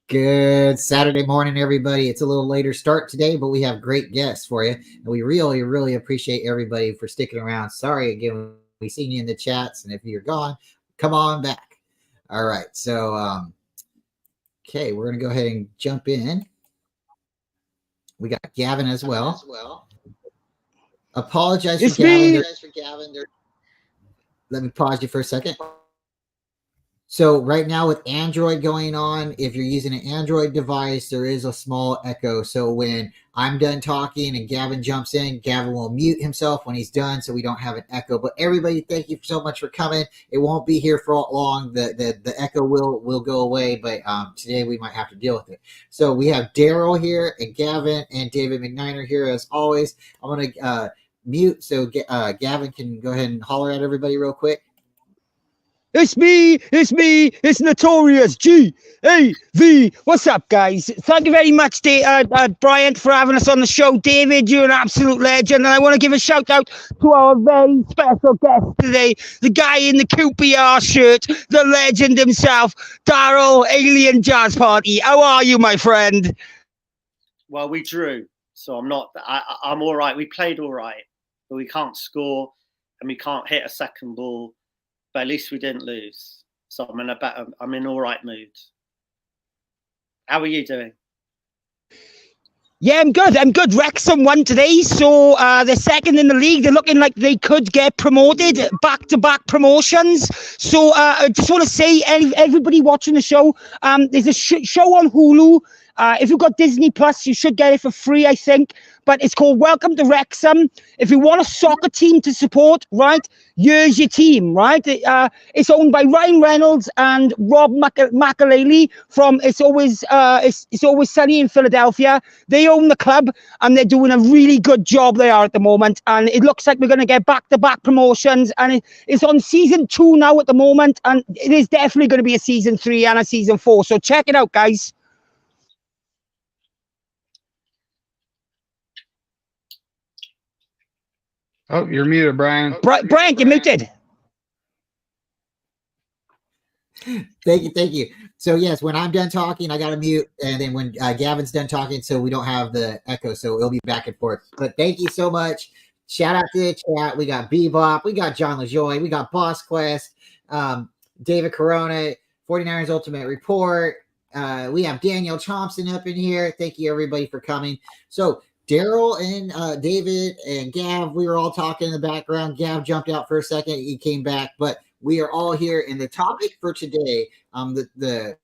Good Saturday morning, everybody. It's a little later start today, but we have great guests for you. And we really, really appreciate everybody for sticking around. Sorry again, we seen you in the chats. And if you're gone, come on back. All right. So, okay, we're going to go ahead and jump in. We got Gavin as well. Apologize It's for Gavin. me. Let me pause you for a second. So right now with Android going on, if you're using an Android device, there is a small echo. So when I'm done talking and Gavin jumps in, Gavin will mute himself when he's done so we don't have an echo. But everybody, thank you so much for coming. It won't be here for long. The echo will go away, but today we might have to deal with it. So we have Daryl here and Gavin and David McNiner here as always. I'm going to mute so Gavin can go ahead and holler at everybody real quick. It's me. It's Notorious G-A-V. What's up, guys? Thank you very much, Brian, for having us on the show. David, you're an absolute legend. And I want to give a shout out to our very special guest today, the guy in the QPR shirt, the legend himself, Daryl Alien Jazz Party. How are you, my friend? Well, we drew, so I'm all right. We played all right, but we can't score and we can't hit a second ball. But at least we didn't lose. So I'm in all right mood. How are you doing? Yeah, I'm good. Wrexham won today, so they're second in the league. They're looking like they could get promoted, back-to-back promotions. So I just want to say, everybody watching the show, there's a show on Hulu. If you've got Disney Plus, you should get it for free, I think. But it's called Welcome to Wrexham. If you want a soccer team to support, right, here's your team, right? It's owned by Ryan Reynolds and Rob McElhenney from It's Always Sunny in Philadelphia. They own the club and they're doing a really good job they are at the moment. And it looks like we're going to get back-to-back promotions. And it's on season 2 now at the moment. And it is definitely going to be a season 3 and a season 4. So check it out, guys. Oh, you're muted, Brian. Brian, you're muted. Thank you. So yes, when I'm done talking, I got to mute, and then when Gavin's done talking, so we don't have the echo, so it'll be back and forth. But thank you so much. Shout out to the chat. We got Bebop, we got John LaJoy, we got Boss Quest, David Corona, 49ers Ultimate Report. We have Daniel Thompson up in here. Thank you everybody for coming. So Daryl and David and Gav, we were all talking in the background. Gav jumped out for a second. He came back, but we are all here. And the topic for today, the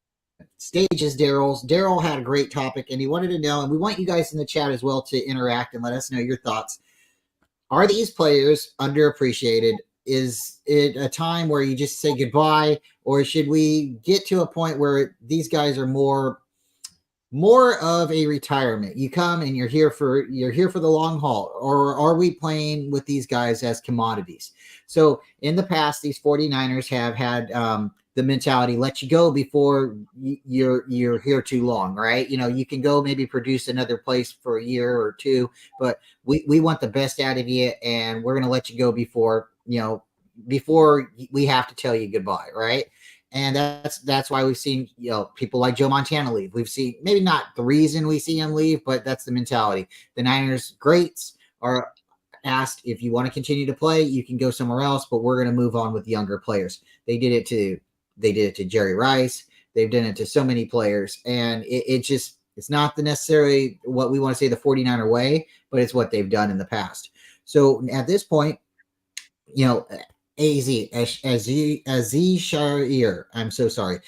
stage is Daryl's. Daryl had a great topic, and he wanted to know, and we want you guys in the chat as well to interact and let us know your thoughts. Are these players underappreciated? Is it a time where you just say goodbye, or should we get to a point where these guys are more of a retirement? You come and you're here for the long haul, or are we playing with these guys as commodities? So in the past, these 49ers have had the mentality, let you go before you're here too long, right? You know, you can go maybe produce another place for a year or two, but we want the best out of you, and we're going to let you go before we have to tell you goodbye, right? And that's why we've seen, people like Joe Montana leave. We've seen, maybe not the reason we see him leave, but that's the mentality. The Niners greats are asked, if you want to continue to play, you can go somewhere else, but we're going to move on with younger players. They did it to Jerry Rice. They've done it to so many players, and it's not necessarily what we want to say the 49er way, but it's what they've done in the past. So at this point, Aziz Sharir, I'm so sorry.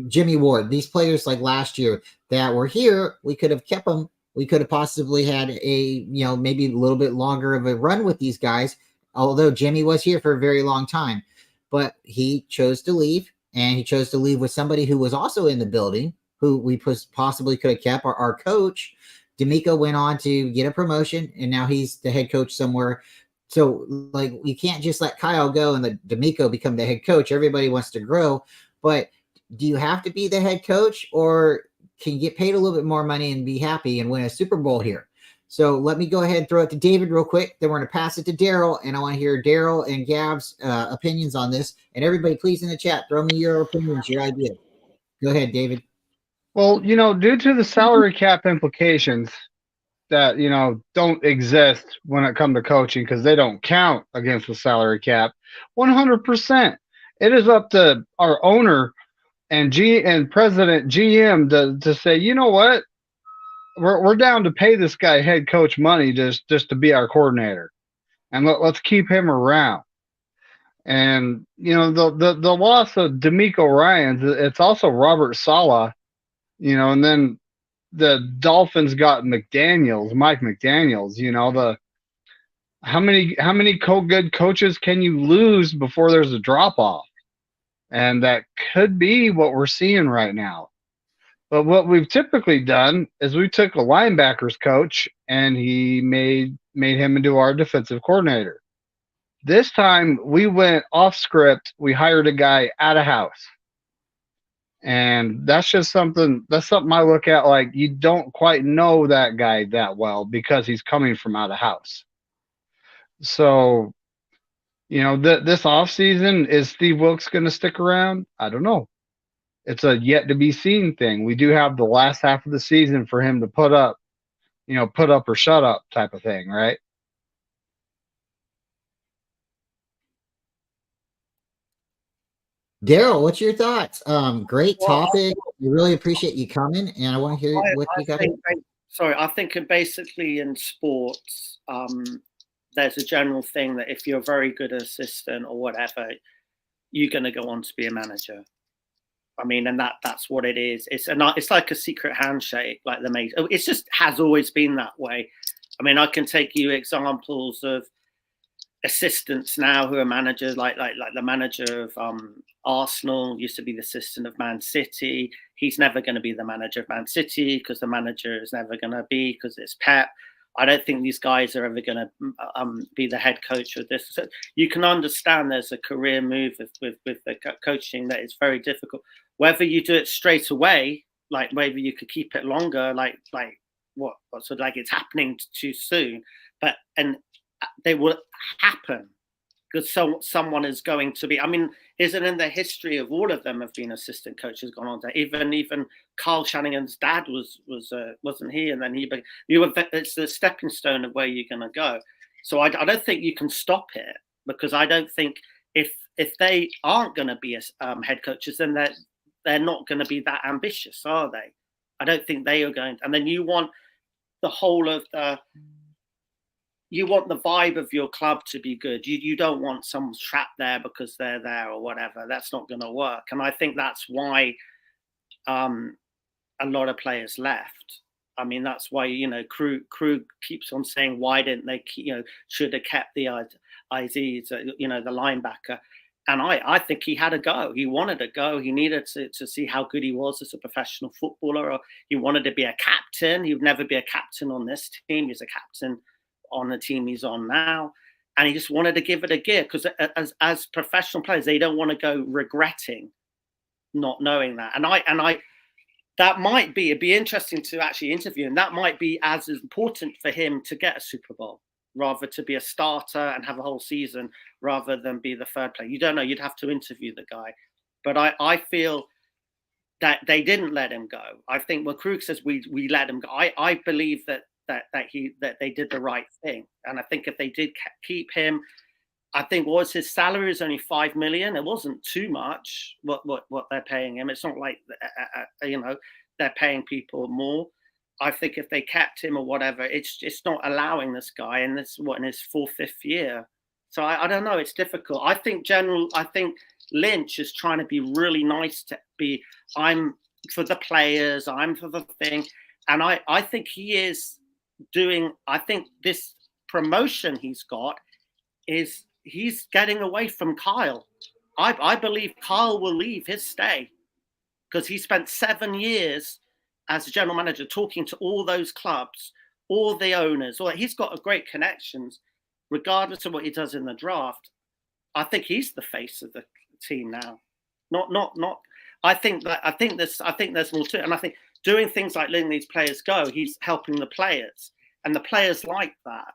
Jimmy Ward, these players like last year that were here, we could have kept them. We could have possibly had a, maybe a little bit longer of a run with these guys, although Jimmy was here for a very long time. But he chose to leave, and he chose to leave with somebody who was also in the building, who we possibly could have kept. Our coach, D'Amico, went on to get a promotion, and now he's the head coach somewhere. So, like, you can't just let Kyle go and the D'Amico become the head coach. Everybody wants to grow, but do you have to be the head coach, or can you get paid a little bit more money and be happy and win a Super Bowl here? So let me go ahead and throw it to David real quick. Then we're going to pass it to Daryl, and I want to hear Daryl and Gav's opinions on this. And everybody, please, in the chat, throw me your opinions, your ideas. Go ahead, David. Well, due to the salary cap implications that, don't exist when it comes to coaching because they don't count against the salary cap, 100%. It is up to our owner and president GM to say, you know what? We're down to pay this guy head coach money just to be our coordinator. And let's keep him around. And, the loss of D'Amico Ryans, it's also Robert Saleh, and then the Dolphins got Mike McDaniels, how many good coaches can you lose before there's a drop off? And that could be what we're seeing right now. But what we've typically done is we took a linebackers coach and he made him into our defensive coordinator. This time we went off script. We hired a guy out of house. And that's something I look at like you don't quite know that guy that well because he's coming from out of house. So, this offseason, is Steve Wilks going to stick around? I don't know. It's a yet to be seen thing. We do have the last half of the season for him to put up or shut up type of thing, right? Daryl, what's your thoughts? Great topic. We really appreciate you coming, and I want to hear what you got. I think basically in sports, there's a general thing that if you're a very good assistant or whatever, you're going to go on to be a manager. I mean, and that's what it is. It's like a secret handshake, like the mate. It just has always been that way. I mean, I can take you examples of assistants now who are managers, like the manager of Arsenal used to be the assistant of Man City. He's never going to be the manager of Man City because the manager is never going to be because it's Pep. I don't think these guys are ever going to be the head coach of this. So you can understand there's a career move with the coaching that is very difficult. Whether you do it straight away, like maybe you could keep it longer, like what sort of like it's happening too soon, and they will happen because someone is going to be. I mean, isn't in the history of all of them have been assistant coaches gone on to even Carl Shanahan's dad wasn't he, and then it's the stepping stone of where you're going to go. So I don't think you can stop it because I don't think if they aren't going to be head coaches, then they're not going to be that ambitious, are they? I don't think they are going to. And then you want the whole of you want the vibe of your club to be good. You don't want someone trapped there because they're there or whatever. That's not going to work. And I think that's why a lot of players left. I mean, that's why, Krug keeps on saying, why didn't they, should have kept the Aziz, the linebacker. And I think he had a go. He wanted to go. He needed to see how good he was as a professional footballer. Or he wanted to be a captain. He would never be a captain on this team. He's a captain on the team he's on now, and he just wanted to give it a gear because as professional players, they don't want to go regretting not knowing that. And I that might be, it'd be interesting to actually interview him. That might be as important for him to get a Super Bowl rather to be a starter and have a whole season rather than be the third player. You don't know. You'd have to interview the guy, but I feel that they didn't let him go. I think when Krug says we let him go, I believe that they did the right thing. And I think if they did keep him, I think was his salary is only $5 million. It wasn't too much what they're paying him. It's not like they're paying people more. I think if they kept him or whatever, it's not allowing this guy, and this in his 4th, 5th year. So I don't know. It's difficult. I think Lynch is trying to be really nice to be. I'm for the players. I'm for the thing, and I think he is doing. I think this promotion he's got is he's getting away from Kyle. I believe Kyle will leave his stay because he spent 7 years as a general manager talking to all those clubs, all the owners. Or he's got great connections, regardless of what he does in the draft. I think he's the face of the team now. Not. I think there's more to it, and I think doing things like letting these players go, he's helping the players, and the players like that.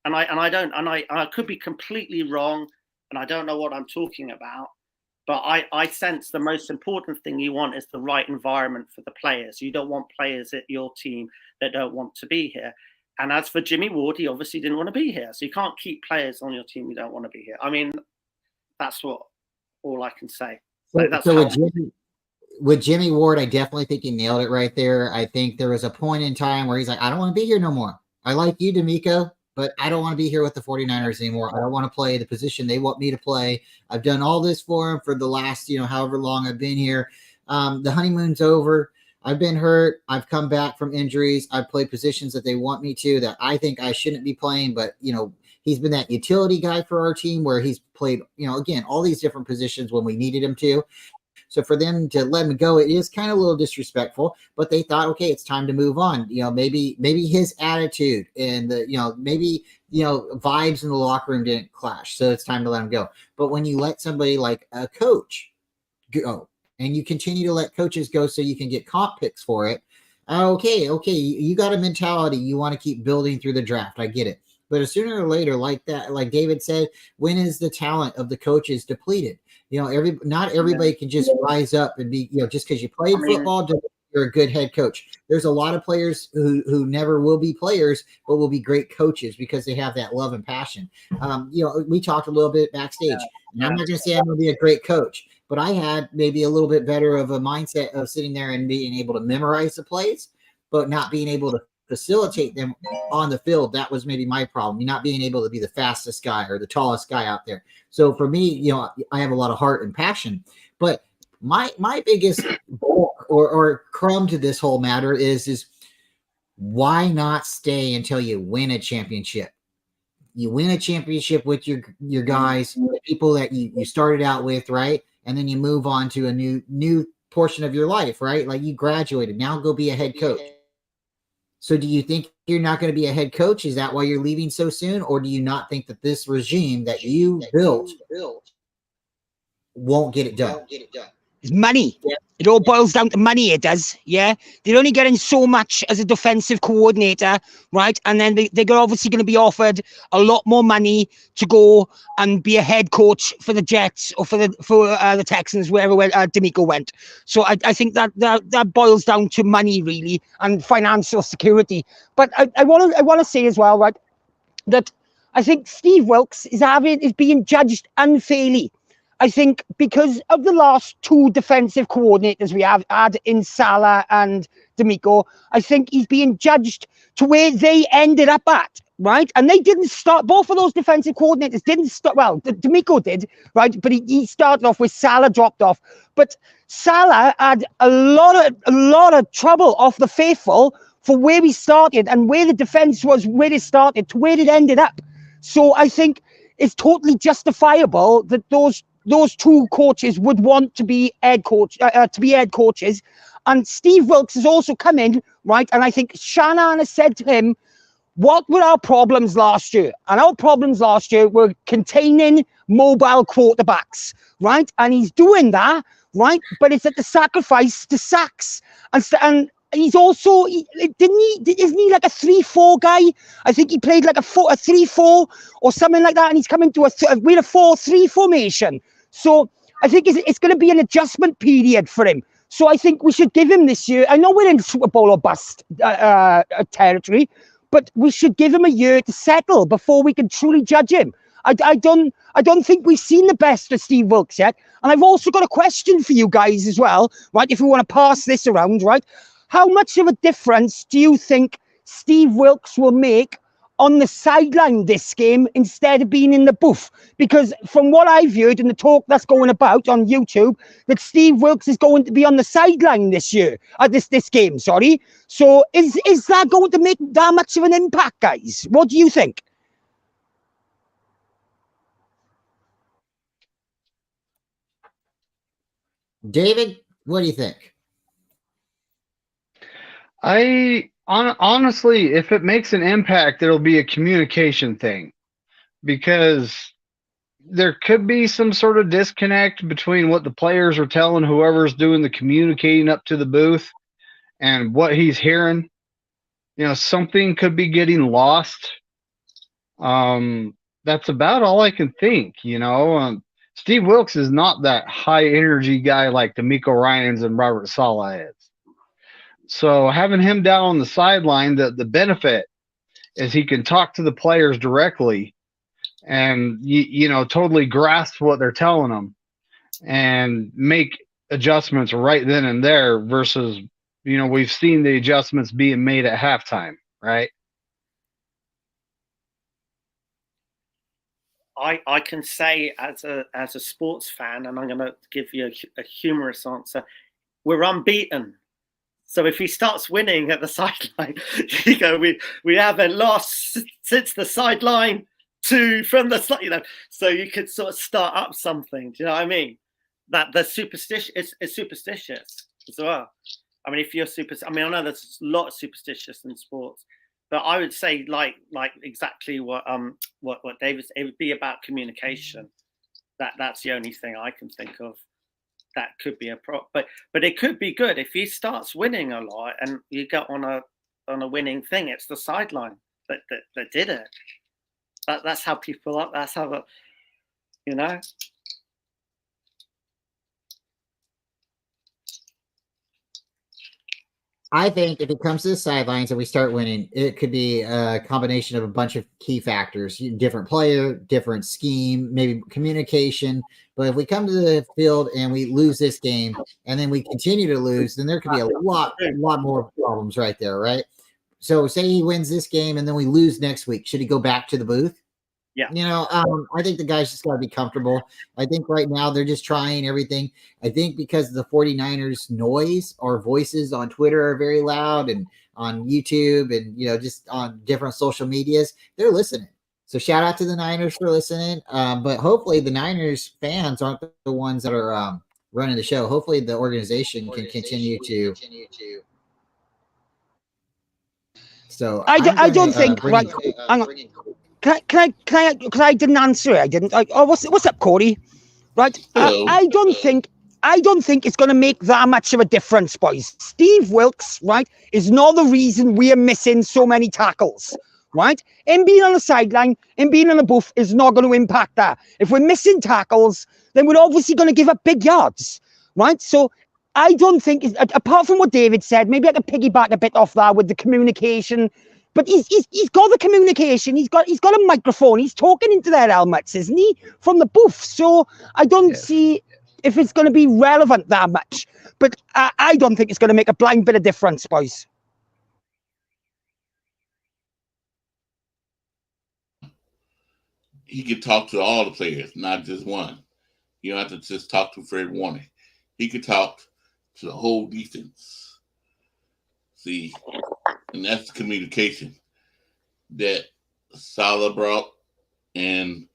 And I could be completely wrong, and I don't know what I'm talking about, But I sense the most important thing you want is the right environment for the players. You don't want players at your team that don't want to be here. And as for Jimmy Ward, he obviously didn't want to be here. So you can't keep players on your team who don't want to be here. I mean, that's all I can say. So with Jimmy Ward, I definitely think he nailed it right there. I think there was a point in time where he's like, I don't want to be here no more. I like you, D'Amico, but I don't want to be here with the 49ers anymore. I don't want to play the position they want me to play. I've done all this for them for the last, however long I've been here. The honeymoon's over. I've been hurt. I've come back from injuries. I've played positions that they want me to that I think I shouldn't be playing, but he's been that utility guy for our team where he's played, again, all these different positions when we needed him to. So for them to let him go, it is kind of a little disrespectful, but they thought, okay, it's time to move on. Maybe his attitude and maybe vibes in the locker room didn't clash. So it's time to let him go. But when you let somebody like a coach go and you continue to let coaches go so you can get comp picks for it. Okay. You got a mentality. You want to keep building through the draft. I get it. But sooner or later, like David said, when is the talent of the coaches depleted? Not everybody can just rise up and be, just because you played football, you're a good head coach. There's a lot of players who never will be players, but will be great coaches because they have that love and passion. We talked a little bit backstage, and I'm not going to say I'm going to be a great coach, but I had maybe a little bit better of a mindset of sitting there and being able to memorize the plays, but not being able to facilitate them on the field. That was maybe my problem. Not being able to be the fastest guy or the tallest guy out there. So for me, I have a lot of heart and passion, but my biggest or crumb to this whole matter is why not stay until you win a championship? You win a championship with your guys, the people that you started out with, right? And then you move on to a new portion of your life, right? Like you graduated, now go be a head coach. So do you think you're not going to be a head coach? Is that why you're leaving so soon? Or do you not think that this regime that you built won't get it done? It's money. Yeah. It all boils down to money, it does. Yeah. They're only getting so much as a defensive coordinator, right? And then they're obviously going to be offered a lot more money to go and be a head coach for the Jets or for the Texans, wherever D'Amico went. So I think that boils down to money, really, and financial security. But I want to say as well, right, that I think Steve Wilks is being judged unfairly. I think because of the last two defensive coordinators we have had in Salah and D'Amico, I think he's being judged to where they ended up at, right? And they didn't start, both of those defensive coordinators didn't start, well, D'Amico did, right? But he started off with Salah dropped off. But Salah had a lot of trouble off the faithful for where we started and where the defense was, where it started to where it ended up. So I think it's totally justifiable that those two coaches would want to be head coaches, and Steve Wilks has also come in, right? And I think Shanahan has said to him, what were our problems last year? And our problems last year were containing mobile quarterbacks, right? And he's doing that, right? But it's at the sacrifice to sacks. And he's also, isn't he like a 3-4 guy? I think he played like a 3-4 or something like that. And he's coming to with a 4-3 formation. So I think it's going to be an adjustment period for him. So I think we should give him this year. I know we're in Super Bowl or bust territory, but we should give him a year to settle before we can truly judge him. I don't think we've seen the best of Steve Wilks yet. And I've also got a question for you guys as well, right? If we want to pass this around, right? How much of a difference do you think Steve Wilks will make on the sideline this game instead of being in the booth? Because from what I've heard in the talk that's going about on YouTube, that Steve Wilks is going to be on the sideline this year, this game, sorry. So is that going to make that much of an impact, guys? What do you think? David, what do you think? Honestly, if it makes an impact, it'll be a communication thing, because there could be some sort of disconnect between what the players are telling whoever's doing the communicating up to the booth and what he's hearing. Something could be getting lost. That's about all I can think, Steve Wilkes is not that high energy guy like D'Amico Ryans and Robert Saleh is. So having him down on the sideline, the benefit is he can talk to the players directly and totally grasp what they're telling them and make adjustments right then and there versus we've seen the adjustments being made at halftime, right? I can say as a sports fan, and I'm going to give you a humorous answer, we're unbeaten. So if he starts winning at the sideline, we haven't lost since the sideline from the so you could sort of start up something. Do you know what I mean? That the superstition is superstitious as well. I mean, if you're I know there's a lot of superstitious in sports, but I would say like exactly what David said, it would be about communication. That's the only thing I can think of that could be a but it could be good if he starts winning a lot and you get on a winning thing. It's the sideline that did it. That's how people are. That's how I think if it comes to the sidelines and we start winning, it could be a combination of a bunch of key factors: different player, different scheme, maybe communication. But if we come to the field and we lose this game and then we continue to lose, then there could be a lot more problems right there, right? So say he wins this game and then we lose next week. Should he go back to the booth? Yeah. I think the guys just got to be comfortable. I think right now they're just trying everything. I think because the 49ers noise or voices on Twitter are very loud and on YouTube and, just on different social medias, they're listening. So shout out to the Niners for listening. But hopefully the Niners fans aren't the ones that are running the show. Hopefully the organization can continue to. So I don't think right. Can I didn't answer it. I didn't. What's up, Corey? Right. I don't think it's going to make that much of a difference, boys. Steve Wilkes, right, is not the reason we are missing so many tackles. Right. Him being on the sideline, him being in the booth is not going to impact that. If we're missing tackles, then we're obviously going to give up big yards. Right. So I don't think, apart from what David said, maybe I could piggyback a bit off that with the communication. But he's got the communication. He's got a microphone. He's talking into their helmets, isn't he? From the booth. So I don't see if it's going to be relevant that much. But I don't think it's going to make a blind bit of difference, boys. He could talk to all the players, not just one. You don't have to just talk to Fred Warner. He could talk to the whole defense. See, and that's the communication that Saleh brought, and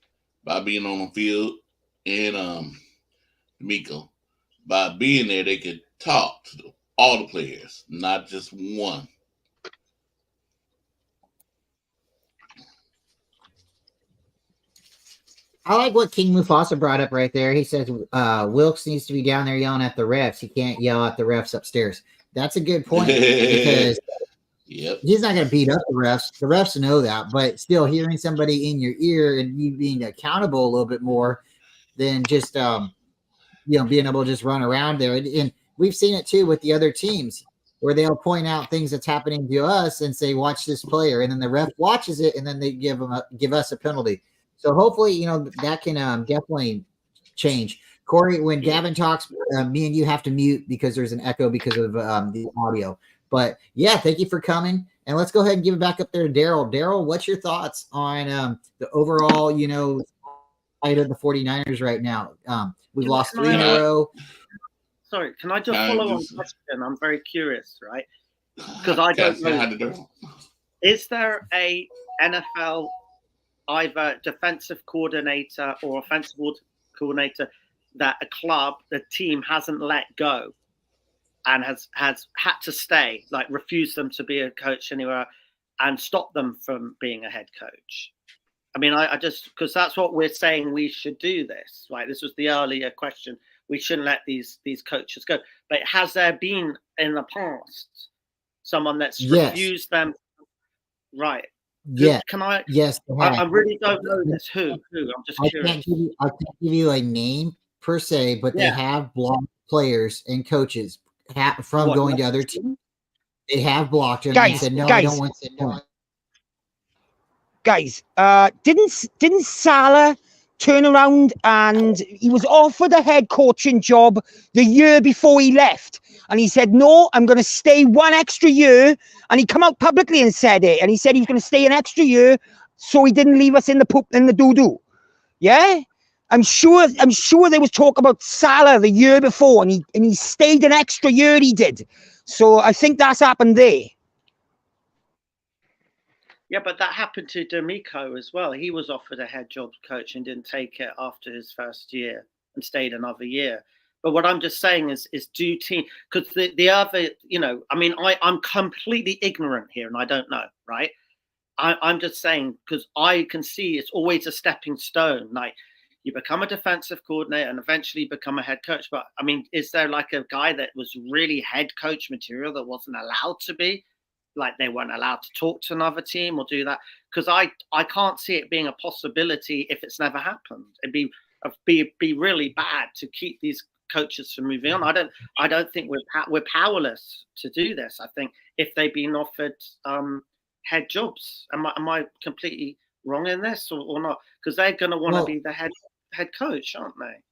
by being on the field, and D'Amico, by being there, they could talk to all the players, not just one. I like what King Mufasa brought up right there. He says Wilkes needs to be down there yelling at the refs. He can't yell at the refs upstairs. That's a good point because he's not going to beat up the refs. The refs know that, but still hearing somebody in your ear and you being accountable a little bit more than just being able to just run around there. And we've seen it too with the other teams where they'll point out things that's happening to us and say, "Watch this player," and then the ref watches it and then they give us a penalty. So hopefully, that can definitely change. Corey, when Gavin talks, me and you have to mute because there's an echo because of the audio. But yeah, thank you for coming. And let's go ahead and give it back up there to Daryl. Daryl, what's your thoughts on the overall, side of the 49ers right now? We've lost 3 in a row. Sorry, can I just follow on the question? I'm very curious, right? Because I don't know. Is there a NFL either defensive coordinator or offensive coordinator that the team hasn't let go and has had to stay, like refuse them to be a coach anywhere and stop them from being a head coach? I mean, I just, because that's what we're saying, we should do this, right? This was the earlier question. We shouldn't let these coaches go. But has there been in the past someone that's refused them? Right. Yeah. Can I? Yes. I really don't know this. Who? I'm just curious. I can't give you a name per se, but they Yeah. have blocked players and coaches from What, going to not other the teams. team? They have blocked him and Guys, said, "No, I don't want to." guys, didn't Salah turn around and he was offered a head coaching job the year before he left, and he said, "No, I'm going to stay one extra year," and he come out publicly and said it, and he said he was going to stay an extra year, so he didn't leave us in the poop in the doo doo. Yeah. I'm sure there was talk about Salah the year before, and he stayed an extra year. He did, so I think that's happened there. Yeah, but that happened to D'Amico as well. He was offered a head job coach and didn't take it after his first year and stayed another year. But what I'm just saying is do team, because the other, I mean, I'm completely ignorant here and I don't know, right? I'm just saying, because I can see it's always a stepping stone. Like, you become a defensive coordinator and eventually become a head coach. But I mean, is there like a guy that was really head coach material that wasn't allowed to be? Like, they weren't allowed to talk to another team or do that? Because I can't see it being a possibility if it's never happened. It'd be really bad to keep these coaches from moving on. I don't think we're powerless to do this. I think if they've been offered head jobs, am I completely wrong in this or not? Because they're going to want to be the head coach, aren't they?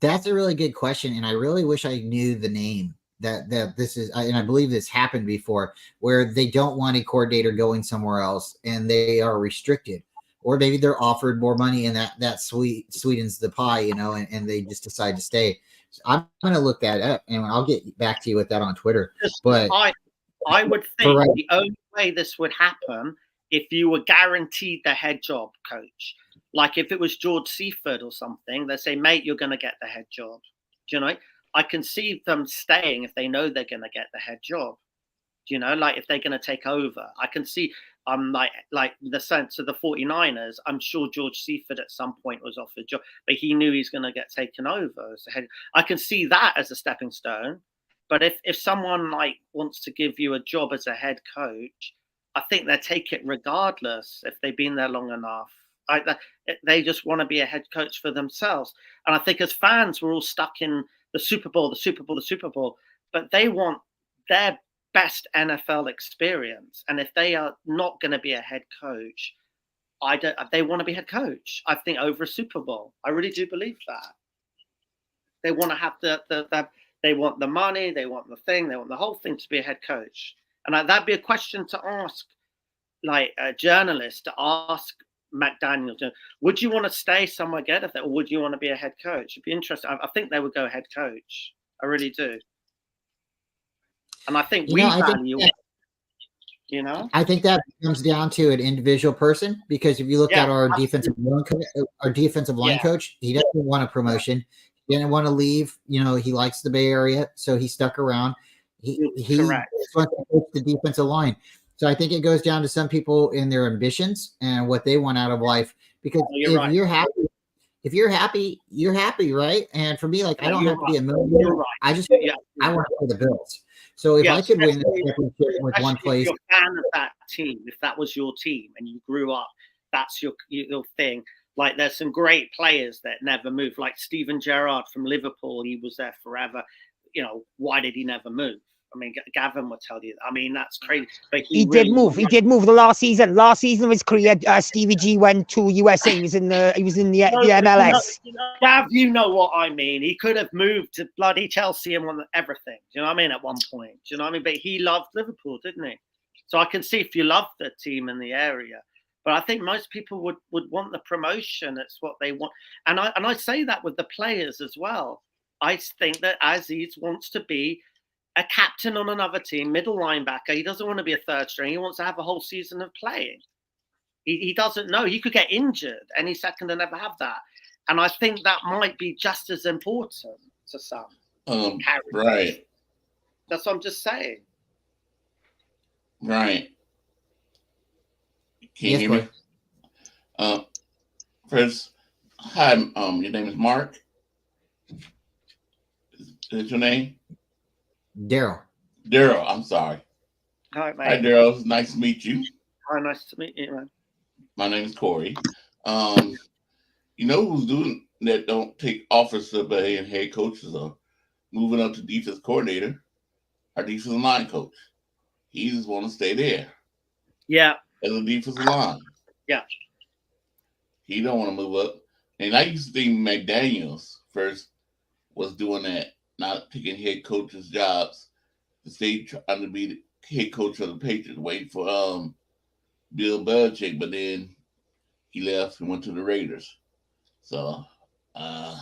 That's a really good question, and I really wish I knew the name that this is, and I believe this happened before, where they don't want a coordinator going somewhere else and they are restricted, or maybe they're offered more money and that sweetens the pie, and they just decide to stay. So I'm going to look that up and I'll get back to you with that on Twitter. But I would think the only way this would happen if you were guaranteed the head job coach. Like if it was George Seifert or something, they say, mate, you're going to get the head job. Do you know? I can see them staying if they know they're going to get the head job. Do you know? Like if they're going to take over. I can see like the sense of the 49ers. I'm sure George Seifert at some point was offered a job, but he knew he's going to get taken over as a head. I can see that as a stepping stone. But if someone like wants to give you a job as a head coach, I think they take it regardless if they've been there long enough. They just want to be a head coach for themselves. And I think as fans, we're all stuck in the Super Bowl, but they want their best NFL experience. And if they are not going to be a head coach, they want to be head coach, I think, over a Super Bowl. I really do believe that. They want to have they want the money, they want the thing, they want the whole thing to be a head coach. And that'd be a question to ask, like a journalist, to ask McDaniel, would you want to stay somewhere good, or would you want to be a head coach? It'd be interesting. I think they would go head coach. I really do. And I think value it. I think that comes down to an individual person, because if you look at our defensive line coach, he doesn't want a promotion. He didn't want to leave. He likes the Bay Area, so he stuck around. He wants to coach the defensive line. So I think it goes down to some people in their ambitions and what they want out of life. Because you're happy, you're happy, right? And for me, like, I don't have to be a millionaire. Right. I want to pay the bills. So if I could win the championship with one place, if you're a fan of that team, if that was your team and you grew up, that's your thing. Like, there's some great players that never move, like Steven Gerrard from Liverpool. He was there forever. Why did he never move? I mean, Gavin would tell you. I mean, that's crazy. But he did move. He did move the last season. Last season of his career, Stevie G went to USA. He was in the MLS. Gav, you know what I mean. He could have moved to bloody Chelsea and won everything. Do you know what I mean? At one point, do you know what I mean? But he loved Liverpool, didn't he? So I can see if you love the team in the area. But I think most people would want the promotion. It's what they want. And I say that with the players as well. I think that Aziz wants to be a captain on another team, middle linebacker. He doesn't want to be a third string. He wants to have a whole season of playing. He doesn't know. He could get injured any second and never have that. And I think that might be just as important to some. Right. That's what I'm just saying. Right. Can you hear me? First, hi. Your name is Mark. Is your name? Daryl. Daryl, I'm sorry. Hi, mate. Hi, Daryl. It's nice to meet you. Hi, nice to meet you, man. My name is Corey. You know who's doing that? Don't take offensive and head coaches are moving up to defense coordinator. Our defensive line coach. He just want to stay there Yeah, as a defensive line. yeah. He don't want to move up. And I used to think McDaniels first was doing that, not taking head coaches' jobs to stay trying to be the head coach of the Patriots, waiting for Bill Belichick, but then he left and went to the Raiders. So that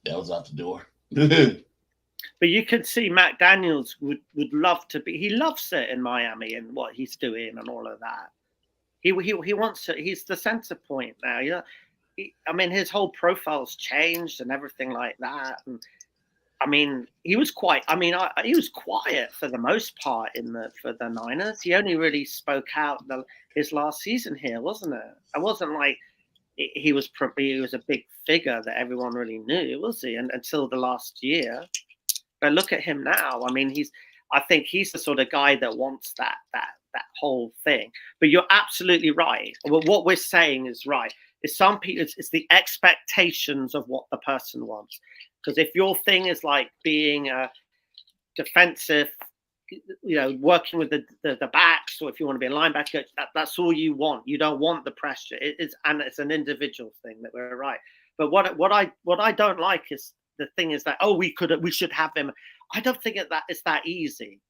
was out the door. But you could see Matt Daniels would love to be. He loves it in Miami and what he's doing and all of that. He wants to. He's the center point now. Yeah, I mean, his whole profile's changed and everything like that. And I mean, he was quite. I mean, he was quiet for the most part for the Niners. He only really spoke out his last season here, wasn't it? It wasn't like he was a big figure that everyone really knew, was he? And until the last year. But look at him now. I mean, I think he's the sort of guy that wants that whole thing. But you're absolutely right. Well, what we're saying is right. It's some people. It's the expectations of what the person wants. Because if your thing is like being a defensive, working with the backs, or if you want to be a linebacker, that's all you want. You don't want the pressure. It's an individual thing that we're right. But what I don't like is. The thing is that we should have him. I don't think it's that easy,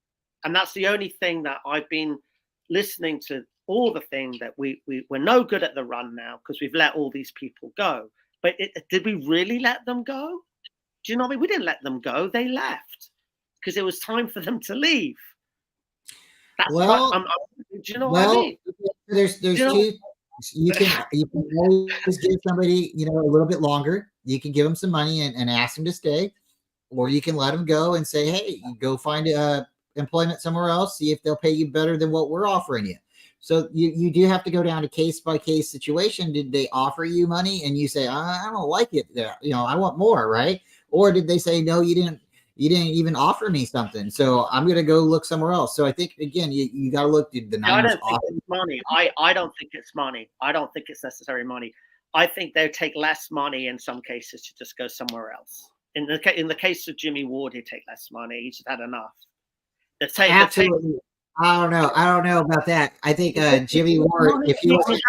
and that's the only thing that I've been listening to. All the thing that we're no good at the run now because we've let all these people go. But did we really let them go? Do you know what I mean? We didn't let them go. They left because it was time for them to leave. That's do you know what I mean? There's two. You can always give somebody a little bit longer. You can give them some money and ask them to stay, or you can let them go and say, hey, go find employment somewhere else, see if they'll pay you better than what we're offering you. So you do have to go down to case by case situation. Did they offer you money and you say, I don't like it, I want more, right? Or did they say, no, you didn't even offer me something, so I'm going to go look somewhere else? So I think, again, you got to look at the Niners. I don't think it's money. I don't think it's money. I don't think it's necessary money. I think they'll take less money in some cases to just go somewhere else. In the case of Jimmy Ward, he'd take less money. He's had enough. Absolutely. I don't know about that. I think Jimmy Ward, if he was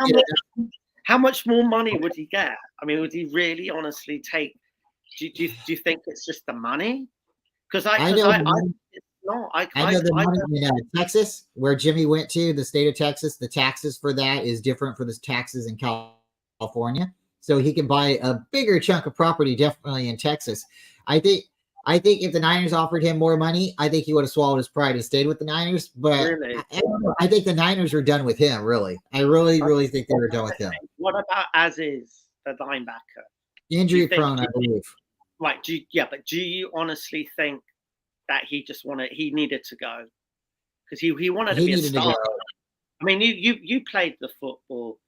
how much more money would he get? I mean, would he really honestly take? Do you think it's just the money? Because I know the money in Texas, where Jimmy went to, the state of Texas. The taxes for that is different for the taxes in California, so he can buy a bigger chunk of property definitely in Texas. I think if the Niners offered him more money, I think he would have swallowed his pride and stayed with the Niners. But really? I think the Niners are done with him. Really, I really think they were done with him. What about Aziz, the linebacker? Injury prone, I believe. Right. But do you honestly think that he needed to go? Because he wanted to be a starter. I mean, you played the football,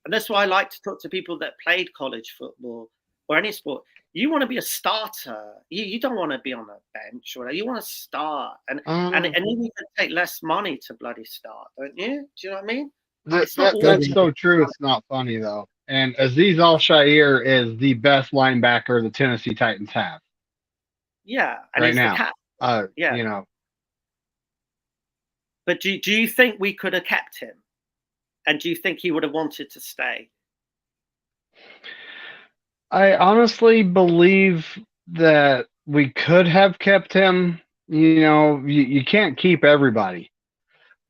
and that's why I like to talk to people that played college football or any sport. You want to be a starter. You don't want to be on a bench or you want to start, and you need to take less money to bloody start, don't you? Do you know what I mean? That's so true. It's not funny though. And Azeez Al-Shaair is the best linebacker the Tennessee Titans have. Yeah, and right now. Yeah. But do you think we could have kept him? And do you think he would have wanted to stay? I honestly believe that we could have kept him. You can't keep everybody.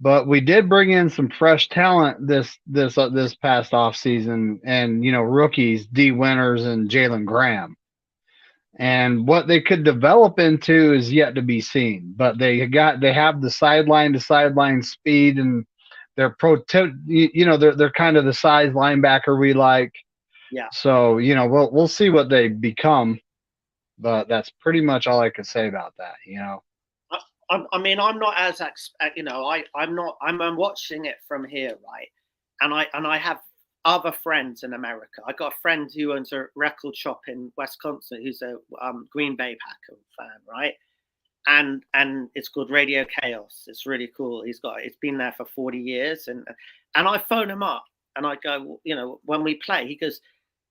But we did bring in some fresh talent this past offseason, and rookies, D. Winters and Jalen Graham. And what they could develop into is yet to be seen. But they have the sideline to sideline speed, and they're they're kind of the size linebacker we like. Yeah. So we'll see what they become, but that's pretty much all I could say about that. I mean, I'm not as I'm watching it from here, right? And I have other friends in America. I got a friend who owns a record shop in Wisconsin, who's a Green Bay Packer fan, right? And it's called Radio Chaos. It's really cool. It's been there for 40 years, and And I phone him up and I go, well, you know, when we play, he goes,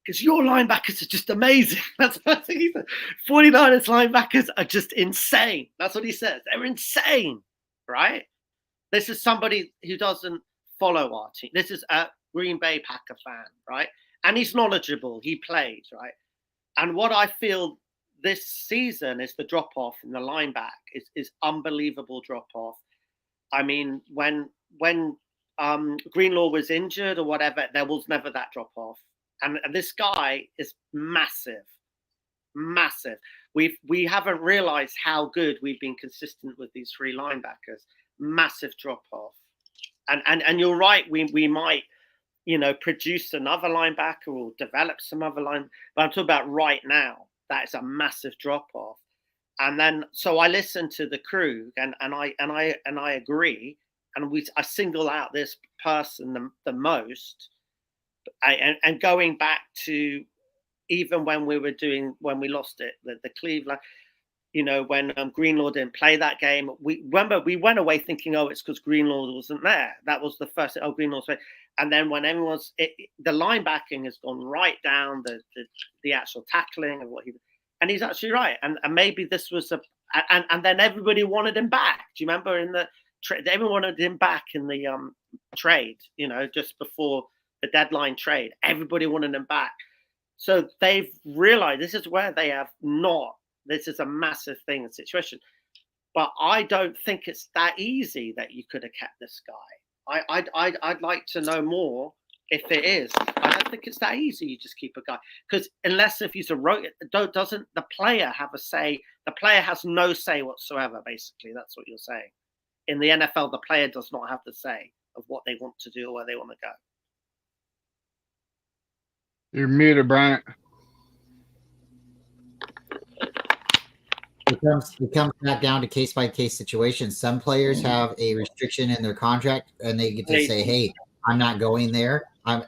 because your linebackers are just amazing. That's the first thing he said. 49ers linebackers are just insane. That's what he says. They're insane, right? This is somebody who doesn't follow our team. This is a Green Bay Packer fan, right? And he's knowledgeable. He plays, right? And what I feel this season is the drop-off in the lineback is unbelievable drop-off. I mean, when Greenlaw was injured or whatever, there was never that drop-off. And this guy is massive, massive. We haven't realized how good we've been consistent with these three linebackers. Massive drop-off. And you're right, we might, you know, produce another linebacker or develop some other line. But I'm talking about right now. That is a massive drop-off. And then so I listened to the crew and I agree. And I single out this person the most. And going back to even when we lost it, the Cleveland, you know, when Greenlaw didn't play that game, we went away thinking, oh, it's because Greenlaw wasn't there. That was the first thing, oh, Greenlaw's there. And then when the linebacking has gone right down, the actual tackling and what and he's actually right. And maybe this was and then everybody wanted him back. Do you remember in the everyone wanted him back in the trade, you know, just before the deadline trade, everybody wanted him back. So they've realized this is where they have not. This is a massive thing and situation. But I don't think it's that easy that you could have kept this guy. I'd like to know more if it is. I don't think it's that easy. You just keep a guy because unless if he's doesn't the player have a say? The player has no say whatsoever. Basically, that's what you're saying. In the NFL, the player does not have the say of what they want to do or where they want to go. You're muted, Bryant. It comes back down to case by case situations. Some players have a restriction in their contract, and they get to say, "Hey, I'm not going there. I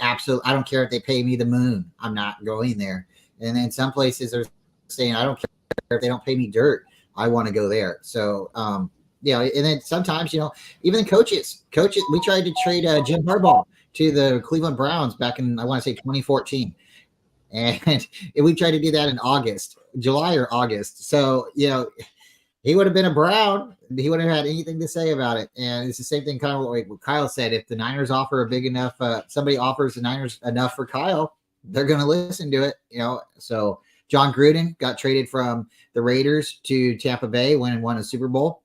don't care if they pay me the moon. I'm not going there." And then some places are saying, "I don't care if they don't pay me dirt. I want to go there." So, you know, and then sometimes, you know, even coaches. We tried to trade Jim Harbaugh to the Cleveland Browns back in, I want to say 2014. And we tried to do that in July or August. So, you know, he would have been a Brown. He wouldn't have had anything to say about it. And it's the same thing kind of like what Kyle said. If the Niners offer a big enough, somebody offers the Niners enough for Kyle, they're going to listen to it, you know. So John Gruden got traded from the Raiders to Tampa Bay when won a Super Bowl.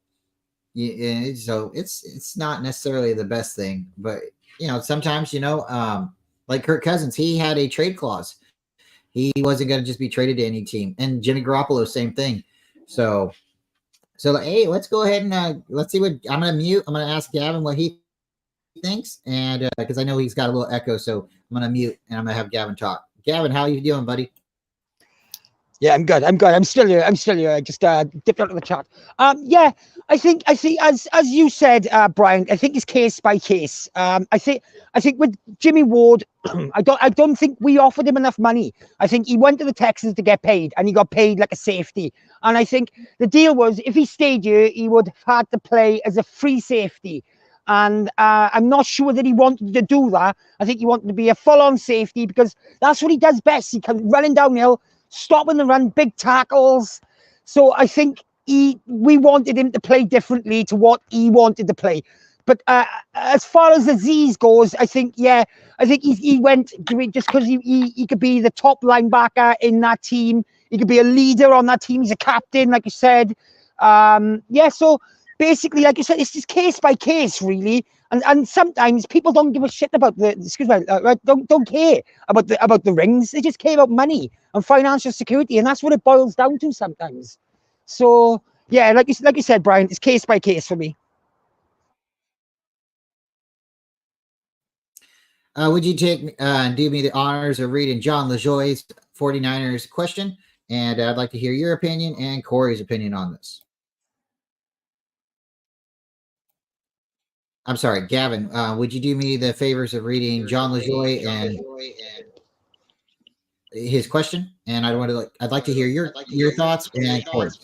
So it's not necessarily the best thing, but you know, sometimes, you know, like Kirk Cousins, he had a trade clause. He wasn't going to just be traded to any team. And Jimmy Garoppolo, same thing. So hey, let's go ahead and let's see what I'm going to mute. I'm going to ask Gavin what he thinks, and because I know he's got a little echo, so I'm going to mute and I'm going to have Gavin talk. Gavin, how are you doing, buddy? Yeah, I'm good. I'm still here. I just dipped out of the chat. Yeah, I think as you said, Brian, I think it's case by case. I think with Jimmy Ward, I don't think we offered him enough money. I think he went to the Texans to get paid, and he got paid like a safety. And I think the deal was if he stayed here, he would have had to play as a free safety. And I'm not sure that he wanted to do that. I think he wanted to be a full-on safety because that's what he does best. He comes running downhill, stopping the run, big tackles. So I think we wanted him to play differently to what he wanted to play. But as far as Azeez goes, I think he went just because he could be the top linebacker in that team. He could be a leader on that team. He's a captain, like you said. So basically, like you said, it's just case by case, really. And sometimes people don't give a shit about don't care about the rings. They just care about money and financial security, and that's what it boils down to sometimes. So yeah, like you said, Brian, it's case by case for me. Would you take and do me the honors of reading John LaJoie's 49ers question? And I'd like to hear your opinion and Corey's opinion on this. I'm sorry, Gavin, would you do me the favors of reading John LaJoie and his question? And I'd like to hear your thoughts and Corey's.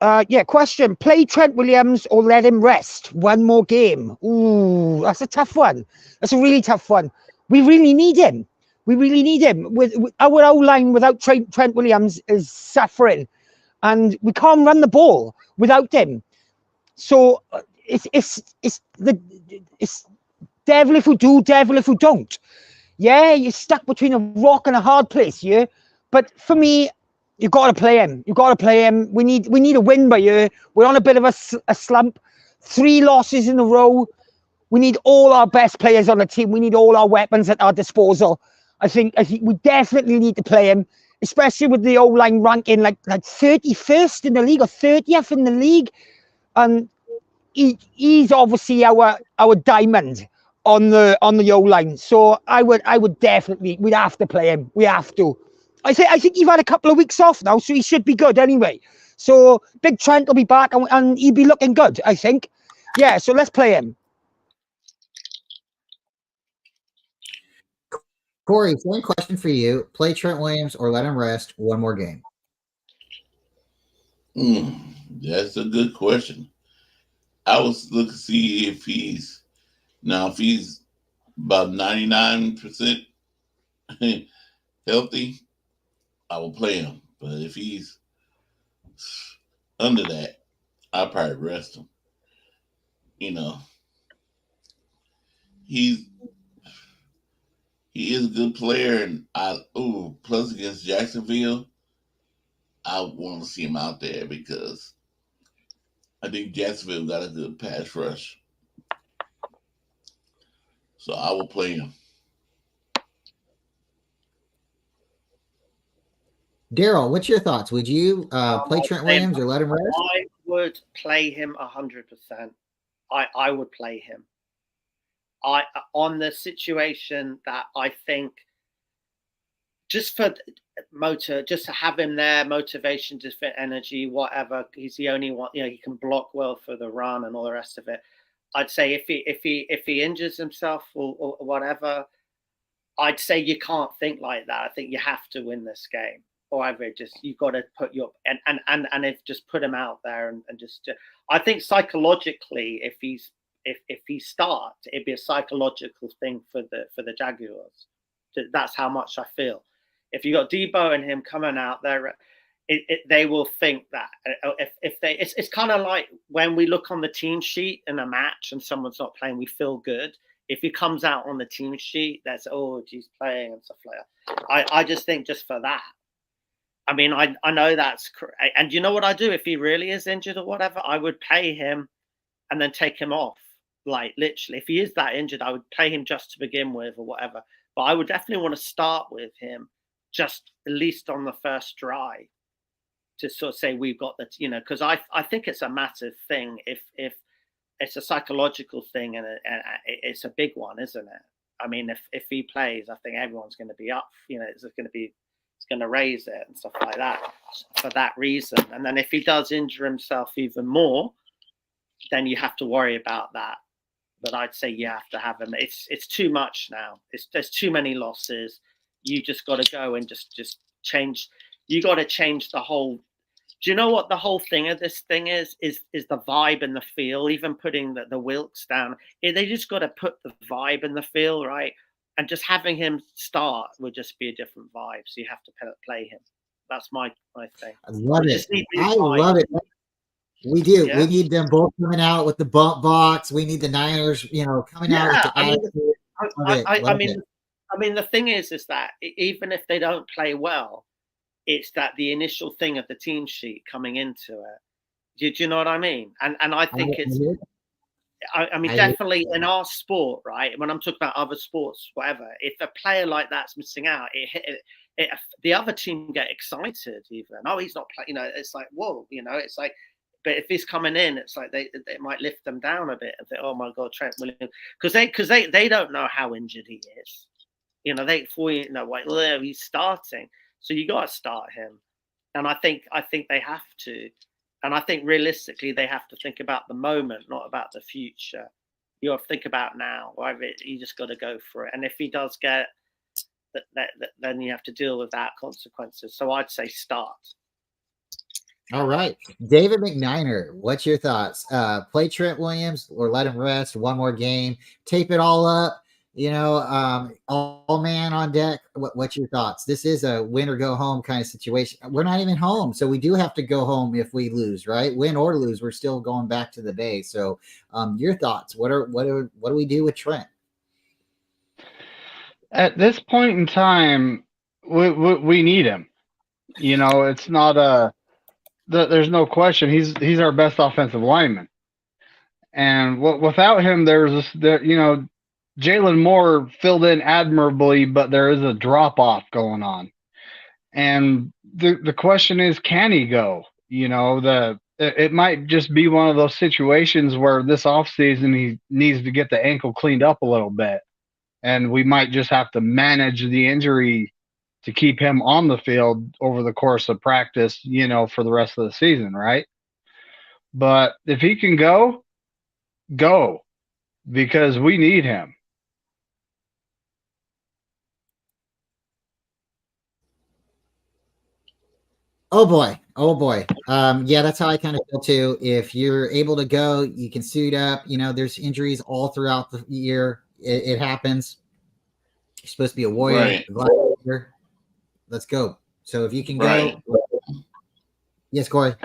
Yeah, question. Play Trent Williams or let him rest one more game? Ooh, that's a tough one. That's a really tough one. We really need him. We really need him. With our O-line without Trent Williams is suffering, and we can't run the ball without him. So it's devil if we do, devil if we don't. Yeah, you're stuck between a rock and a hard place, yeah. But for me, you got to play him. You got to play him. We need a win by year. We're on a bit of a slump. 3 losses in a row. We need all our best players on the team. We need all our weapons at our disposal. I think we definitely need to play him, especially with the O-line ranking like 31st in the league or 30th in the league. And he's obviously our diamond on the O-line. So I would definitely, we'd have to play him. We have to. I think he's had a couple of weeks off now, so he should be good anyway. So Big Trent will be back and he'll be looking good, I think. Yeah, so let's play him. Corey, same question for you. Play Trent Williams or let him rest one more game? That's a good question. I was looking to see if he's about 99% healthy, I will play him. But if he's under that, I'll probably rest him. You know, he is a good player, and plus against Jacksonville, I want to see him out there because I think Jacksonville got a good pass rush. So I will play him. Daryl, what's your thoughts? Would you play Trent Williams or let him rest? I would play him 100%. I would play him. On the situation that I think just for just to have him there, motivation, just for energy, whatever. He's the only one, he can block well for the run and all the rest of it. I'd say if he injures himself or whatever, I'd say you can't think like that. I think you have to win this game. Or either just you've got to put your and if just put him out there and just I think psychologically if he starts, it'd be a psychological thing for the Jaguars. That's how much I feel. If you got Debo and him coming out there, they will think that it's kind of like when we look on the team sheet in a match and someone's not playing, we feel good. If he comes out on the team sheet, that's he's playing and stuff like that. I just think just for that. I mean, I know that's correct. And you know what I do if he really is injured or whatever? I would pay him and then take him off. Like literally, if he is that injured, I would play him just to begin with or whatever. But I would definitely want to start with him just at least on the first drive to sort of say we've got that, because I think it's a massive thing if it's a psychological thing and it's a big one, isn't it? I mean, if he plays, I think everyone's going to be up. It's going to raise it and stuff like that for that reason. And then if he does injure himself even more, then you have to worry about that. But I'd say you have to have him. It's too much now. There's too many losses. You just got to go and just change. You got to change the whole. Do you know what the whole thing of this thing is the vibe and the feel? Even putting the Wilkes down, they just got to put the vibe and the feel right. And just having him start would just be a different vibe. So you have to play him. That's my thing. I love it. I love it. We do. Yeah. We need them both coming out with the bump box. We need the Niners, coming out with the attitude. I mean, the thing is that even if they don't play well, it's that the initial thing of the team sheet coming into it. Do you know what I mean? And I think it's. I mean, definitely in our sport, right? When I'm talking about other sports, whatever, if a player like that's missing out, the other team get excited even. Oh, he's not playing. It's like, whoa, it's like, but if he's coming in, it's like they might lift them down a bit and think, oh my God, Trent Williams, because they don't know how injured he is. He's starting, so you got to start him, and I think they have to. And I think realistically, they have to think about the moment, not about the future. You have to think about now. You just got to go for it. And if he does get that, then you have to deal with that consequences. So I'd say start. All right. David McNiner, what's your thoughts? Play Trent Williams or let him rest one more game, tape it all up, all man on deck. What's your thoughts? This is a win or go home kind of situation. We're not even home, so we do have to go home if we lose, right? Win or lose, we're still going back to the Bay. So your thoughts, what do we do with Trent? At this point in time, we need him. It's not there's no question. He's our best offensive lineman, and without him, Jalen Moore filled in admirably, but there is a drop off going on, and the question is, can he go? It might just be one of those situations where this offseason he needs to get the ankle cleaned up a little bit, and we might just have to manage the injury to keep him on the field over the course of practice, for the rest of the season, right? But if he can go, because we need him. Oh boy. Yeah, that's how I kind of feel too. If you're able to go, you can suit up. There's injuries all throughout the year. It happens. You're supposed to be a warrior. Right. Let's go. So if you can Right. go. Yes, Corey.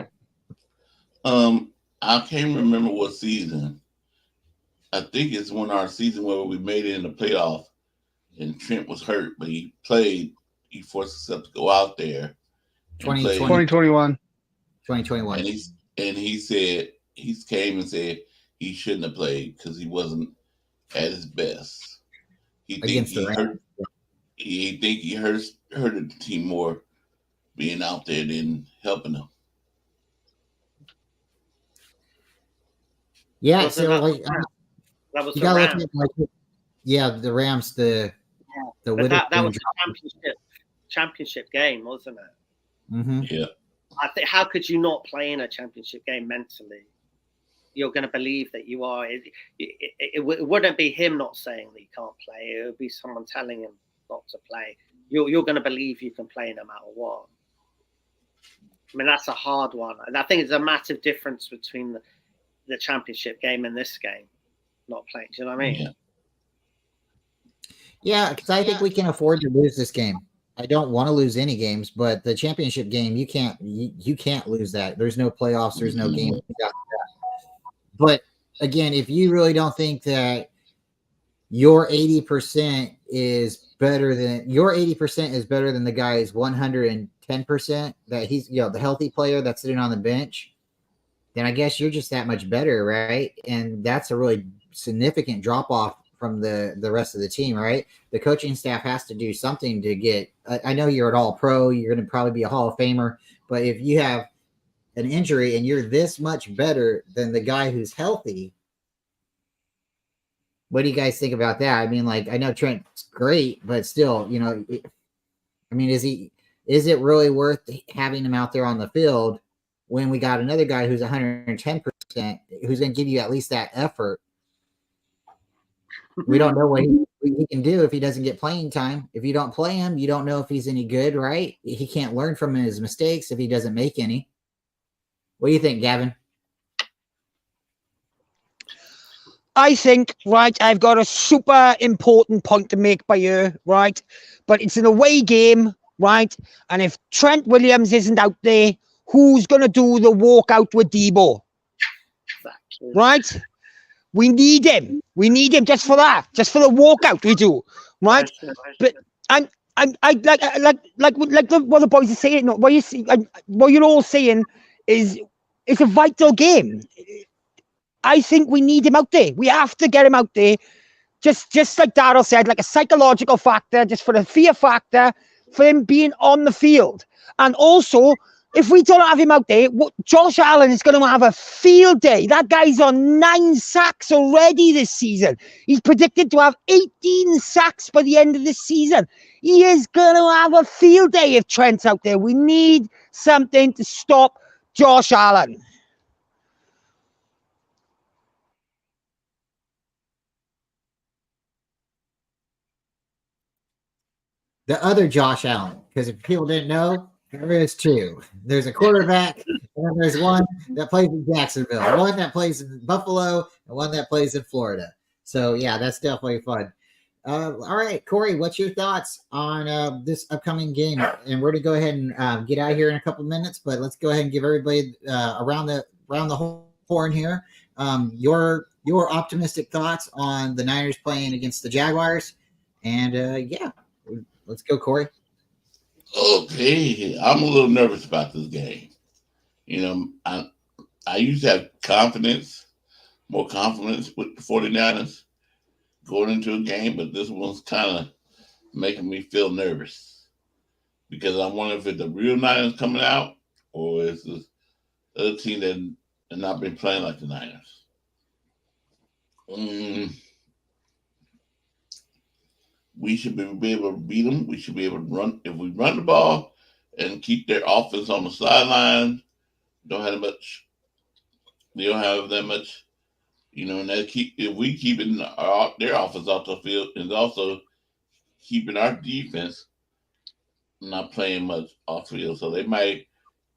I can't remember what season. I think it's when our season where we made it in the playoff and Trent was hurt, but he played. He forced himself to go out there. 2021. 2021. And he said he came and said he shouldn't have played because he wasn't at his best. He think he hurt. He think he hurted the team more being out there than helping them. Yeah, Wasn't so that was you the gotta Rams. look at the Rams, the But that was a championship game, wasn't it? Mm-hmm. Yeah. I think how could you not play in a championship game mentally? You're going to believe that you are. It wouldn't be him not saying that you can't play. It would be someone telling him not to play. You're going to believe you can play no matter what. I mean, that's a hard one. And I think it's a massive difference between the championship game and this game. Not playing. Do you know what I mean? Yeah, because I think we can afford to lose this game. I don't want to lose any games, but the championship game, you can't lose that. There's no playoffs. There's no game. But again, if you really don't think that your 80% is better than the guy's 110%, that he's the healthy player that's sitting on the bench, then I guess you're just that much better, right? And that's a really significant drop off from the rest of the team, right? The coaching staff has to do something to get. I know you're an all pro, you're going to probably be a Hall of Famer, but if you have an injury and you're this much better than the guy who's healthy, what do you guys think about that? I mean, I know Trent's great, but still, is it really worth having him out there on the field when we got another guy who's 110%, who's going to give you at least that effort? We don't know what he can do if he doesn't get playing time. If you don't play him, you don't know if he's any good, right? He can't learn from his mistakes if he doesn't make any. What do you think, Gavin? I think, right, I've got a super important point to make by you, right? But it's an away game, right? And if Trent Williams isn't out there, who's going to do the walkout with Debo? Exactly. Right? We need him. We need him just for that, just for the walkout. We do, right? But I like what the boys are saying. What you're all saying is it's a vital game. I think we need him out there. We have to get him out there, just like Darryl said, like a psychological factor, just for the fear factor, for him being on the field, and also. If we don't have him out there, Josh Allen is going to have a field day. That guy's on 9 sacks already this season. He's predicted to have 18 sacks by the end of this season. He is going to have a field day if Trent's out there. We need something to stop Josh Allen. The other Josh Allen, because if people didn't know, there is two. There's a quarterback, and And there's one that plays in Jacksonville, one that plays in Buffalo, and one that plays in Florida. So yeah, that's definitely fun. All right, Corey, what's your thoughts on this upcoming game? And we're gonna go ahead and get out of here in a couple minutes, but let's go ahead and give everybody around the horn here your optimistic thoughts on the Niners playing against the Jaguars. And yeah, let's go, Corey. Okay, I'm a little nervous about this game. I used to have more confidence with the 49ers going into a game, but this one's kind of making me feel nervous because I wonder if it's the real Niners coming out or is this other team that have not been playing like the Niners. We should be able to beat them. We should be able to run. If we run the ball and keep their offense on the sideline, they don't have that much. And if we keep their offense off the field, is also keeping our defense not playing much off field. So they might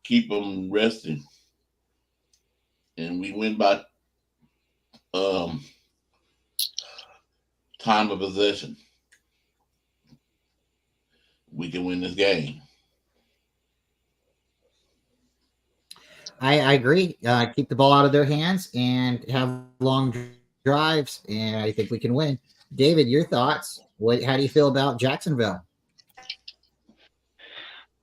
keep them resting. And we win by time of possession. We can win this game. I agree. Keep the ball out of their hands and have long drives, and I think we can win. David, your thoughts? How do you feel about Jacksonville?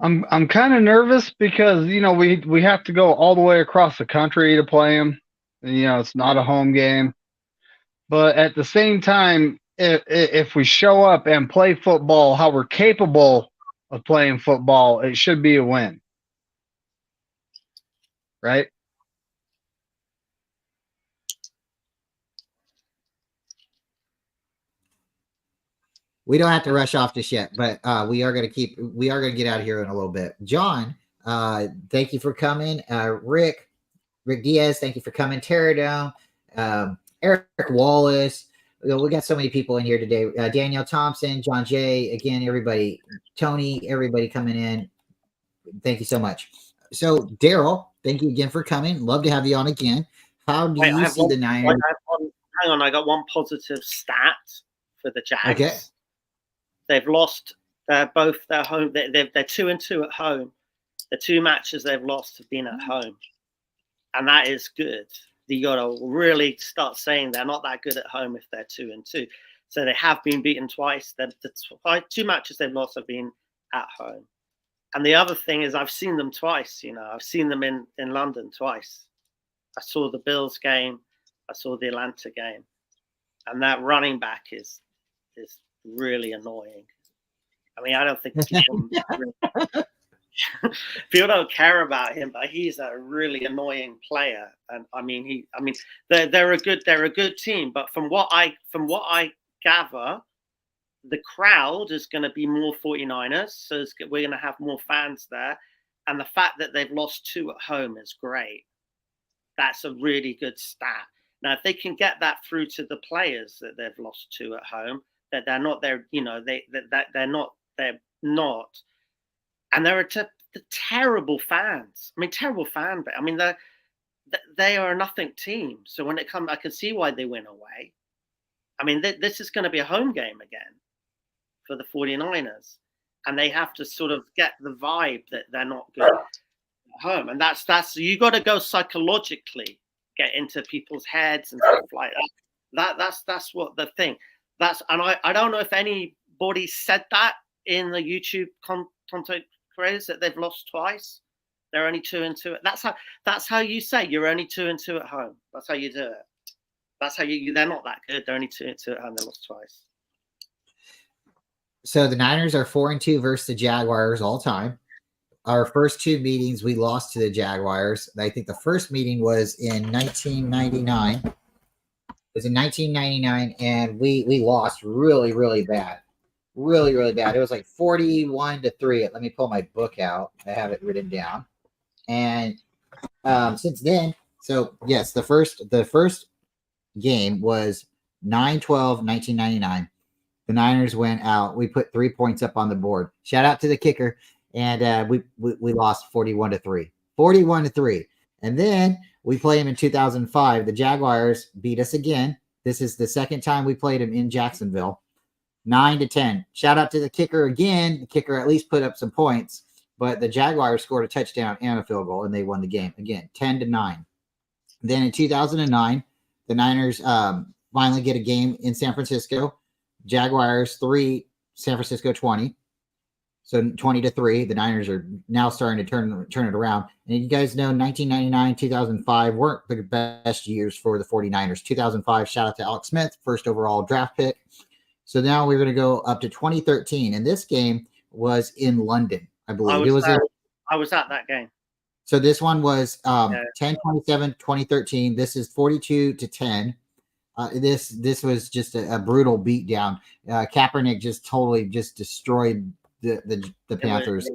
I'm kind of nervous because we have to go all the way across the country to play them. It's not a home game, but at the same time, if we show up and play football how we're capable of playing football, it should be a win. Right? We don't have to rush off just yet, but we are going to get out of here in a little bit. John, thank you for coming. Rick Diaz, thank you for coming. Teradome, Eric Wallace. We got so many people in here today. Danielle Thompson, John Jay, again, everybody, Tony, everybody coming in. Thank you so much. So, Daryl, thank you again for coming. Love to have you on again. How do you see the Niners? Hang on, I got one positive stat for the Jags. Okay. They've lost both their home. They're 2-2 at home. The two matches they've lost have been at home, and that is good. You got to really start saying they're not that good at home if they're 2-2. So they have been beaten twice. The two matches they've lost have been at home. And the other thing is I've seen them twice. I've seen them in London twice. I saw the Bills game. I saw the Atlanta game. And that running back is really annoying. I mean, I don't think people don't care about him, but he's a really annoying player. And they're a good team. But from what I gather, the crowd is going to be more 49ers, so we're going to have more fans there. And the fact that they've lost 2 at home is great. That's a really good stat. Now, if they can get that through to the players that they've lost 2 at home, that they're not there, they're not, and they're terrible fans. I mean, terrible fan, but I mean, they are a nothing team. So when it comes, I can see why they win away. I mean, this is going to be a home game again for the 49ers, and they have to sort of get the vibe that they're not good at home, and that's you got to go psychologically, get into people's heads and stuff like that. That's what the thing. And I don't know if anybody said that in the YouTube content creators that they've lost twice. They're only 2-2. That's how you say you're only 2-2 at home. That's how you do it. That's how they're not that good. They're only 2-2 at home. They lost twice. So the Niners are 4-2 versus the Jaguars all time. Our first 2 meetings, we lost to the Jaguars. I think the first meeting was in 1999. It was in 1999, and we lost really, really bad. Really, really bad. It was like 41-3. Let me pull my book out. I have it written down. And since then, so yes, the first game was 9/12, 1999. The Niners went out. We put 3 points up on the board. Shout out to the kicker, and we lost 41-3. 41-3. And then we play them in 2005. The Jaguars beat us again. This is the second time we played them in Jacksonville. 9-10. Shout out to the kicker again. The kicker at least put up some points, but the Jaguars scored a touchdown and a field goal, and they won the game again, 10-9. Then in 2009, the Niners finally get a game in San Francisco. Jaguars 3, San Francisco 20. So 20-3. The Niners are now starting to turn it around. And you guys know 1999, 2005 weren't the best years for the 49ers. 2005, shout out to Alex Smith, first overall draft pick. So now we're going to go up to 2013. And this game was in London, I believe. I was at that game. So this one was 10-27, 2013. This is 42-10. This was just a brutal beatdown. Kaepernick just totally just destroyed the Panthers.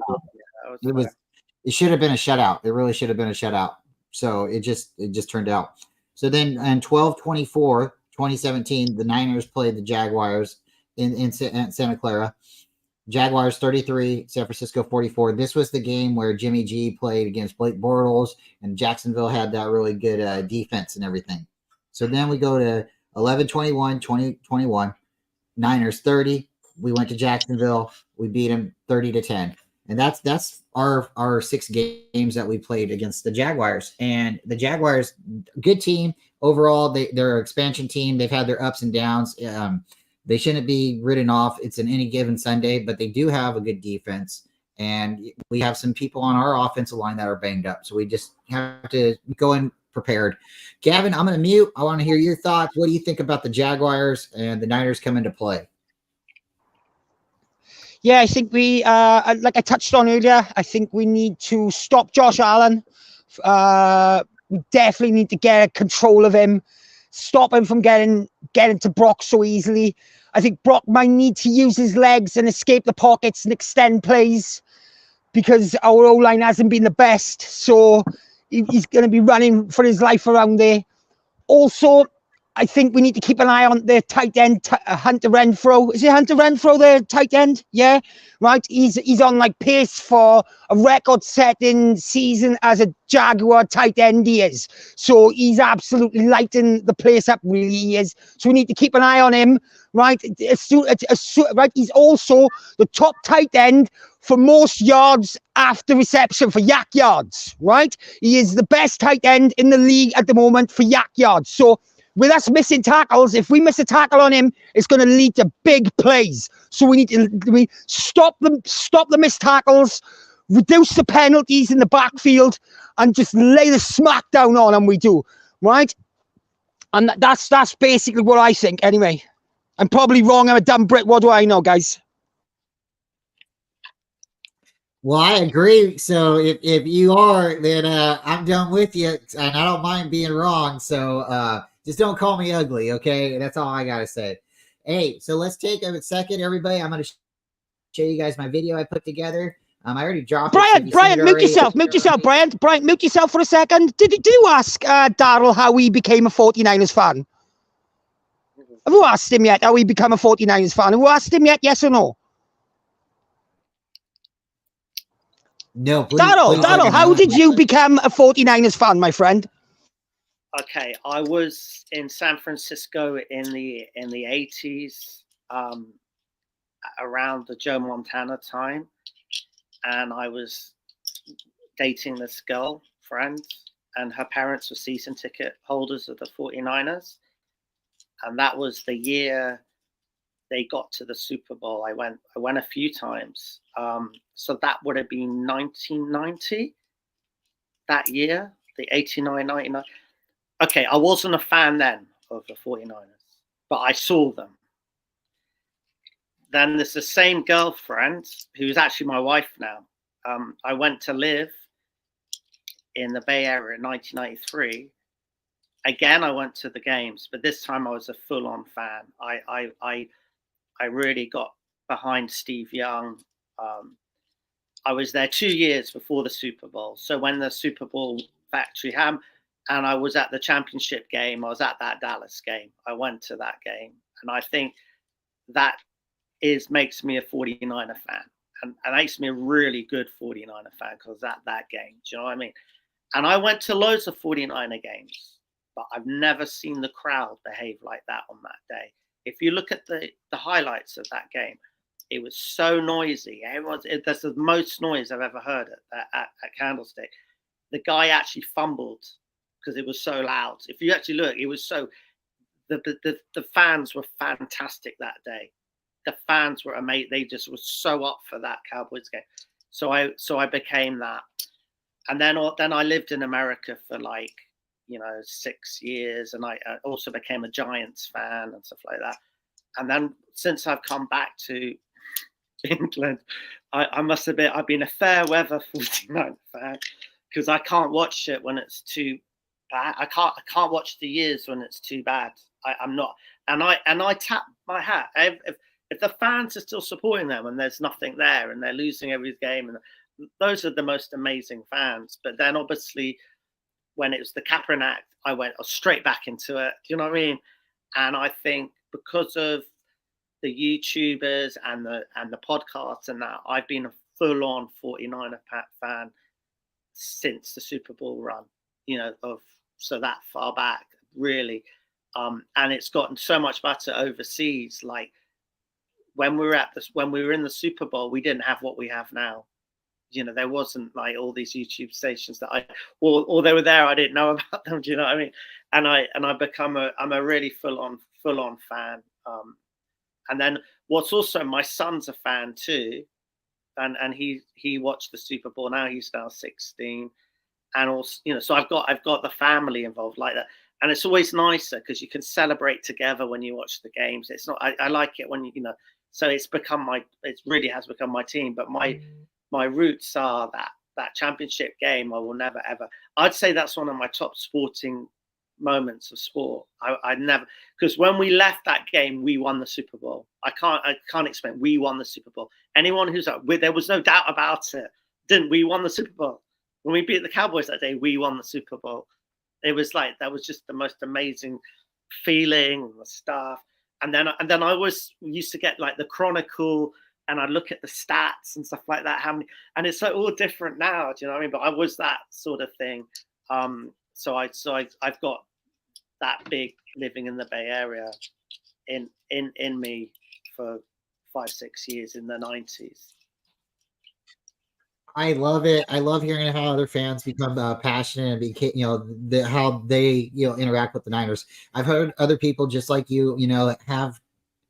It should have been a shutout. It really should have been a shutout. So it just turned out. So then in 12-24, 2017, the Niners played the Jaguars in Santa Clara. Jaguars 33, San Francisco 44. This was the game where Jimmy G played against Blake Bortles, and Jacksonville had that really good defense and everything. So then we go to 11-21, 2021. Niners 30. We went to Jacksonville. We beat them 30-10. And that's our 6 games that we played against the Jaguars. And the Jaguars, good team overall. They're an expansion team. They've had their ups and downs. They shouldn't be written off. It's an any given Sunday, but they do have a good defense. And we have some people on our offensive line that are banged up. So we just have to go in prepared. Gavin, I'm going to mute. I want to hear your thoughts. What do you think about the Jaguars and the Niners come into play? Yeah, I think we, like I touched on earlier, I think we need to stop Josh Allen. We definitely need to get control of him, stop him from getting to Brock so easily. I think Brock might need to use his legs and escape the pockets and extend plays because our O-line hasn't been the best. So he's going to be running for his life around there. Also, I think we need to keep an eye on the tight end, Hunter Renfrow. Is it Hunter Renfrow, the tight end? Yeah, right. He's on like pace for a record-setting season as a Jaguar tight end. He is. So he's absolutely lighting the place up. Really, he is. So we need to keep an eye on him. Right. Right. He's also the top tight end for most yards after reception for yak yards. Right. He is the best tight end in the league at the moment for yak yards. So with us missing tackles, if we miss a tackle on him, it's going to lead to big plays. So we need to stop the missed tackles, reduce the penalties in the backfield, and just lay the smack down on him. We do, right? And that's basically what I think. Anyway, I'm probably wrong. I'm a dumb Brit. What do I know, guys? Well, I agree. So if you are, then I'm done with you, and I don't mind being wrong. So just don't call me ugly, okay? That's all I gotta say. Hey, so let's take a second, everybody. I'm gonna show you guys my video I put together. I already dropped it. Brian, mute yourself, Brian. Brian, mute yourself for a second. Did you ask Darryl how he became a 49ers fan? Have you asked him yet how he became a 49ers fan? Have you asked him yet, yes or no? No, please. Darryl, how did you become a 49ers fan, my friend? Okay, I was in San Francisco in the 80s, around the Joe Montana time, and I was dating this girlfriend, and her parents were season ticket holders of the 49ers, and that was the year they got to the Super Bowl. I went a few times, so that would have been 1990. That year, the 89, 99. Okay, I wasn't a fan then of the 49ers, but I saw them. Then there's the same girlfriend, who's actually my wife now. I went to live in the Bay Area in 1993. Again, I went to the games, but this time I was a full-on fan. I really got behind Steve Young. I was there 2 years before the Super Bowl. So when the Super Bowl factory happened, and I was at the championship game, I was at that Dallas game. I went to that game. And I think that makes me a 49er fan. And that used to be a really good 49er fan because that game. Do you know what I mean? And I went to loads of 49er games, but I've never seen the crowd behave like that on that day. If you look at the highlights of that game, it was so noisy. That's the most noise I've ever heard at Candlestick. The guy actually fumbled because it was so loud. If you actually look, it was so. The fans were fantastic that day. The fans were amazing. They just were so up for that Cowboys game. So I became that. And then I lived in America for 6 years, and I also became a Giants fan and stuff like that. And then since I've come back to England, I've been a fair weather 49 fan because I can't watch it when it's too bad. I can't watch the years when it's too bad. I'm not, and I tap my hat. If the fans are still supporting them and there's nothing there and they're losing every game, and those are the most amazing fans. But then obviously when it was the Kaepernick, I went straight back into it. Do you know what I mean? And I think because of the YouTubers and the podcasts and that, I've been a full-on 49er fan since the Super Bowl run, so that far back, really. And it's gotten so much better overseas. Like when we were in the Super Bowl, we didn't have what we have now. There wasn't like all these YouTube stations that or they were there, I didn't know about them. Do you know what I mean? And I'm a really full on fan. And then what's also, my son's a fan too, and he watched the Super Bowl. He's now 16, and also so I've got the family involved like that. And it's always nicer because you can celebrate together when you watch the games. It's not. I like it when So it's become it really has become my team. But my roots are that championship game. I will never ever. I'd say that's one of my top sporting moments of sport. I never, because when we left that game, we won the Super Bowl. I can't explain. We won the Super Bowl. Anyone who's there was no doubt about it. Didn't we won the Super Bowl? When we beat the Cowboys that day, we won the Super Bowl. It was that was just the most amazing feeling and the stuff. And then I was used to get the Chronicle, and I'd look at the stats and stuff like that. How many? And it's all different now. Do you know what I mean? But I was that sort of thing. So I've got that big living in the Bay Area in me for 5-6 years in the 90s. I love it. I love hearing how other fans become passionate and how they interact with the Niners. I've heard other people just like you,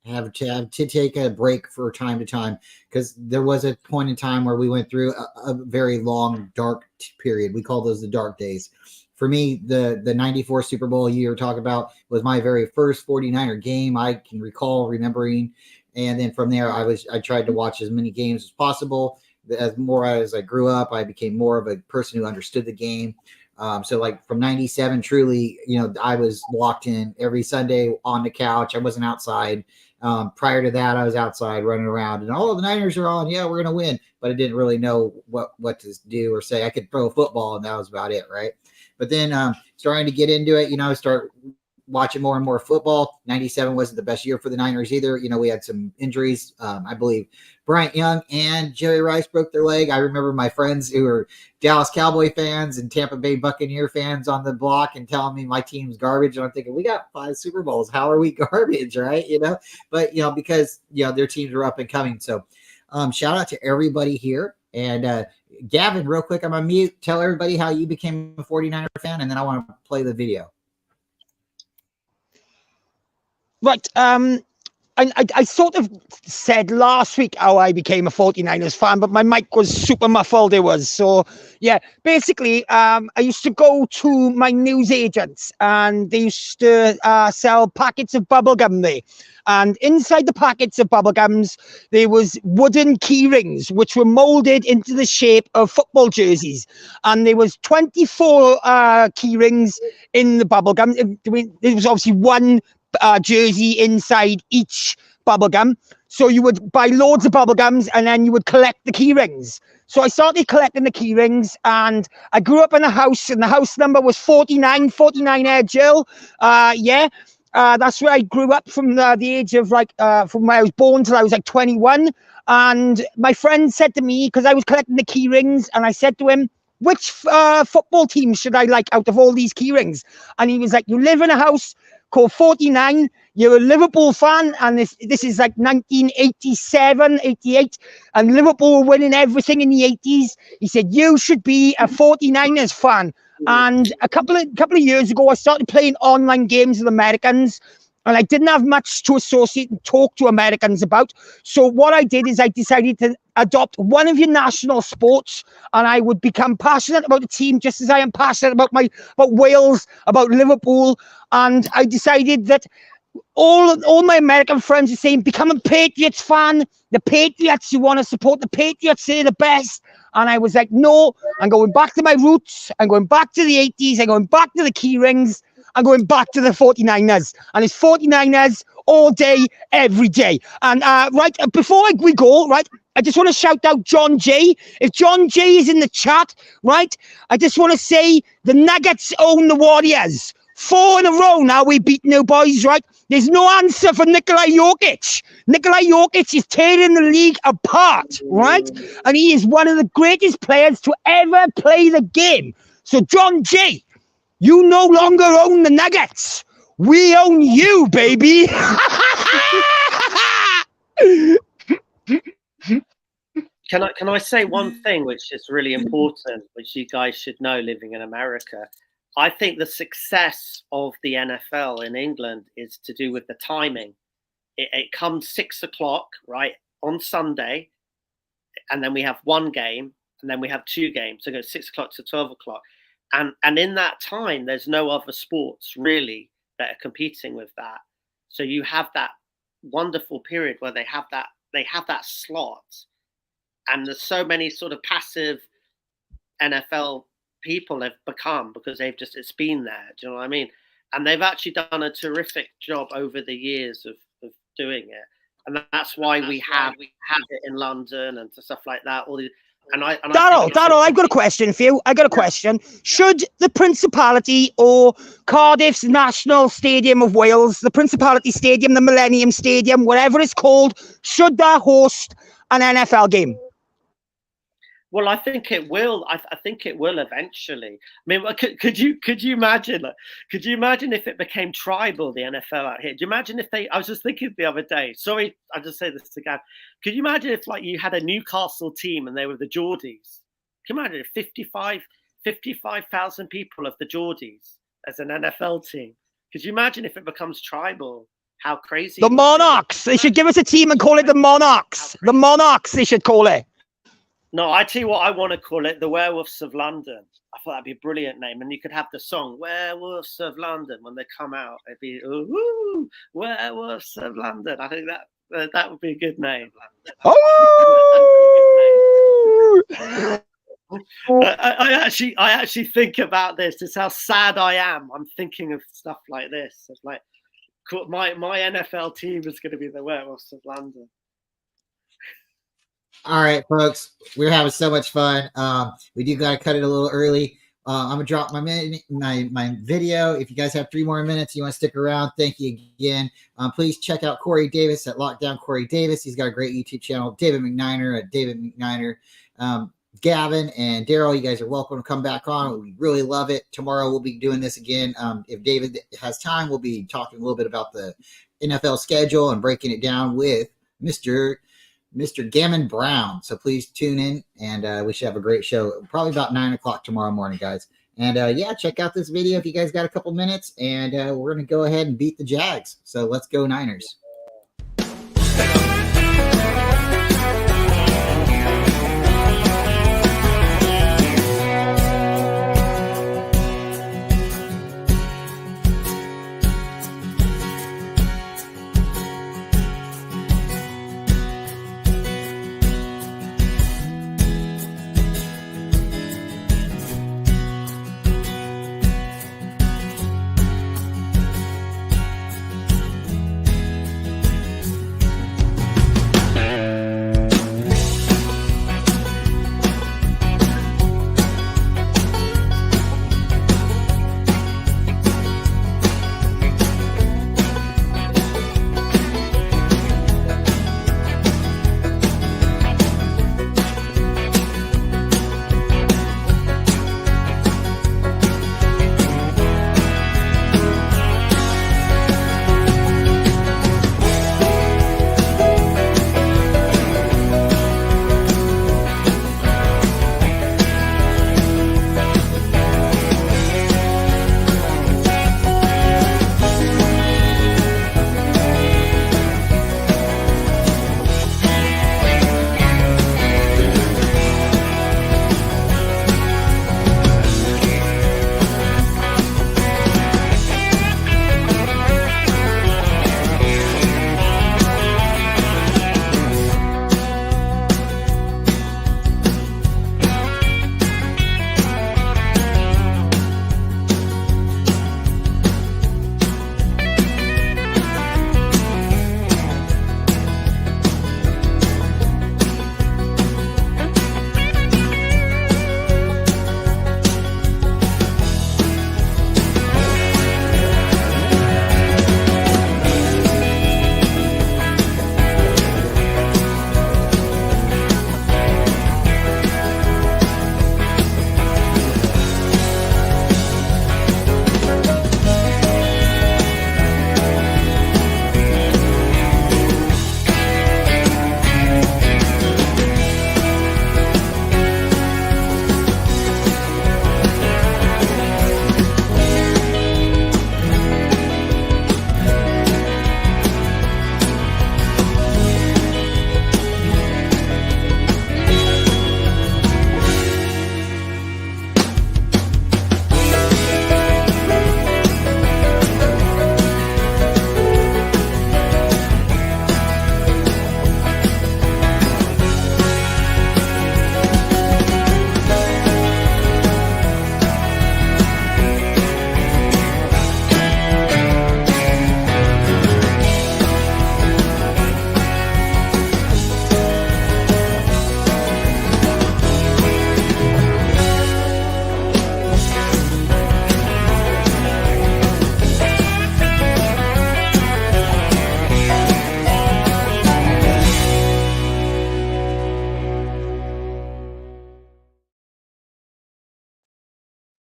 have to take a break for time to time, because there was a point in time where we went through a very long dark period. We call those the dark days. For me, the 94 Super Bowl you were talking about was my very first 49er game I can recall remembering. And then from there, I tried to watch as many games as possible. As I grew up, I became more of a person who understood the game. So from 97, truly, I was locked in every Sunday on the couch. I wasn't outside. Prior to that, I was outside running around, and all of the Niners are on. Yeah, we're going to win. But I didn't really know what to do or say. I could throw a football, and that was about it, right? But then starting to get into it, start watching more and more football. 97 wasn't the best year for the Niners either. We had some injuries. I believe Bryant Young and Jerry Rice broke their leg. I remember my friends who were Dallas Cowboy fans and Tampa Bay Buccaneer fans on the block and telling me my team's garbage. And I'm thinking, we got 5 Super Bowls. How are we garbage, right? But, because, their teams were up and coming. So shout out to everybody here. And Gavin, real quick, I'm on mute. Tell everybody how you became a 49er fan, and then I want to play the video. Right. I sort of said last week how I became a 49ers fan, but my mic was super muffled. It was. So, yeah, basically, I used to go to my news agents, and they used to sell packets of bubblegum there. And inside the packets of bubblegums, there was wooden key rings, which were molded into the shape of football jerseys. And there was 24 key rings in the bubblegum. There was obviously one jersey inside each bubblegum. So you would buy loads of bubblegums, and then you would collect the key rings. So I started collecting the key rings, and I grew up in a house, and the house number was 49 Edge Hill. that's where I grew up from the age of like from when I was born till I was like 21. And my friend said to me, because I was collecting the key rings, and I said to him, which football team should I like out of all these key rings? And he was like, you live in a house called 49, you're a Liverpool fan, and this is like 1987, 88, and Liverpool were winning everything in the 80s. He said, you should be a 49ers fan. And a couple of years ago, I started playing online games with Americans, and I didn't have much to associate and talk to Americans about. So what I did is I decided to adopt one of your national sports, and I would become passionate about the team just as I am passionate about Wales, about Liverpool. And I decided that all my American friends are saying, become a Patriots fan. The Patriots, you want to support the Patriots, they're the best. And I was like, no, I'm going back to my roots. I'm going back to the 80s. I'm going back to the key rings. I'm going back to the 49ers. And it's 49ers all day, every day. And right, before we go, right, I just want to shout out John J. If John J is in the chat, right, I just want to say the Nuggets own the Warriors. 4 in a row now we beat new boys, right? There's no answer for Nikola Jokic. Nikola Jokic is tearing the league apart, right? And he is one of the greatest players to ever play the game. So, John J., you no longer own the Nuggets. We own you, baby. Can I say one thing which is really important, which you guys should know living in America? I think the success of the NFL in England is to do with the timing. It comes 6 o'clock, right, on Sunday, and then we have one game, and then we have 2 games. So it goes 6 o'clock to 12 o'clock. And in that time, there's no other sports really that are competing with that. So you have that wonderful period where they have that slot, and there's so many sort of passive NFL people have become because it's been there. Do you know what I mean? And they've actually done a terrific job over the years of doing it. And that's why we have it in London and stuff like that. Darryl, I've got a question for you. Should the Principality or Cardiff's National Stadium of Wales, the Principality Stadium, the Millennium Stadium, whatever it's called, should that host an NFL game? Well, I think it will. I think it will eventually. I mean, could you imagine? Could you imagine if it became tribal, the NFL out here? Do you imagine if they? I was just thinking the other day. Sorry, I just say this again. Could you imagine if like you had a Newcastle team and they were the Geordies? Can you imagine if 55,000 people of the Geordies as an NFL team? Could you imagine if it becomes tribal? How crazy! The Monarchs. They should give us a team and call it the Monarchs. The Monarchs. They should call it. No, I tell you what I want to call it, the Werewolves of London. I thought that'd be a brilliant name. And you could have the song Werewolves of London when they come out. It'd be, ooh, Werewolves of London. I think that would be a good name. Oh! I actually think about this. It's how sad I am. I'm thinking of stuff like this. It's like my NFL team is going to be the Werewolves of London. All right, folks, we're having so much fun. We do got to cut it a little early. I'm gonna drop my video. If you guys have 3 more minutes, you want to stick around. Thank you again. Please check out Corey Davis at Lockdown Corey Davis. He's got a great YouTube channel. David McNiner at David McNiner. Gavin and Darryl, you guys are welcome to come back on. We really love it. Tomorrow we'll be doing this again. If David has time, we'll be talking a little bit about the NFL schedule and breaking it down with Mr. Gammon Brown. So please tune in, and we should have a great show. Probably about 9 o'clock tomorrow morning, guys. And yeah, check out this video if you guys got a couple minutes, and we're going to go ahead and beat the Jags. So let's go Niners.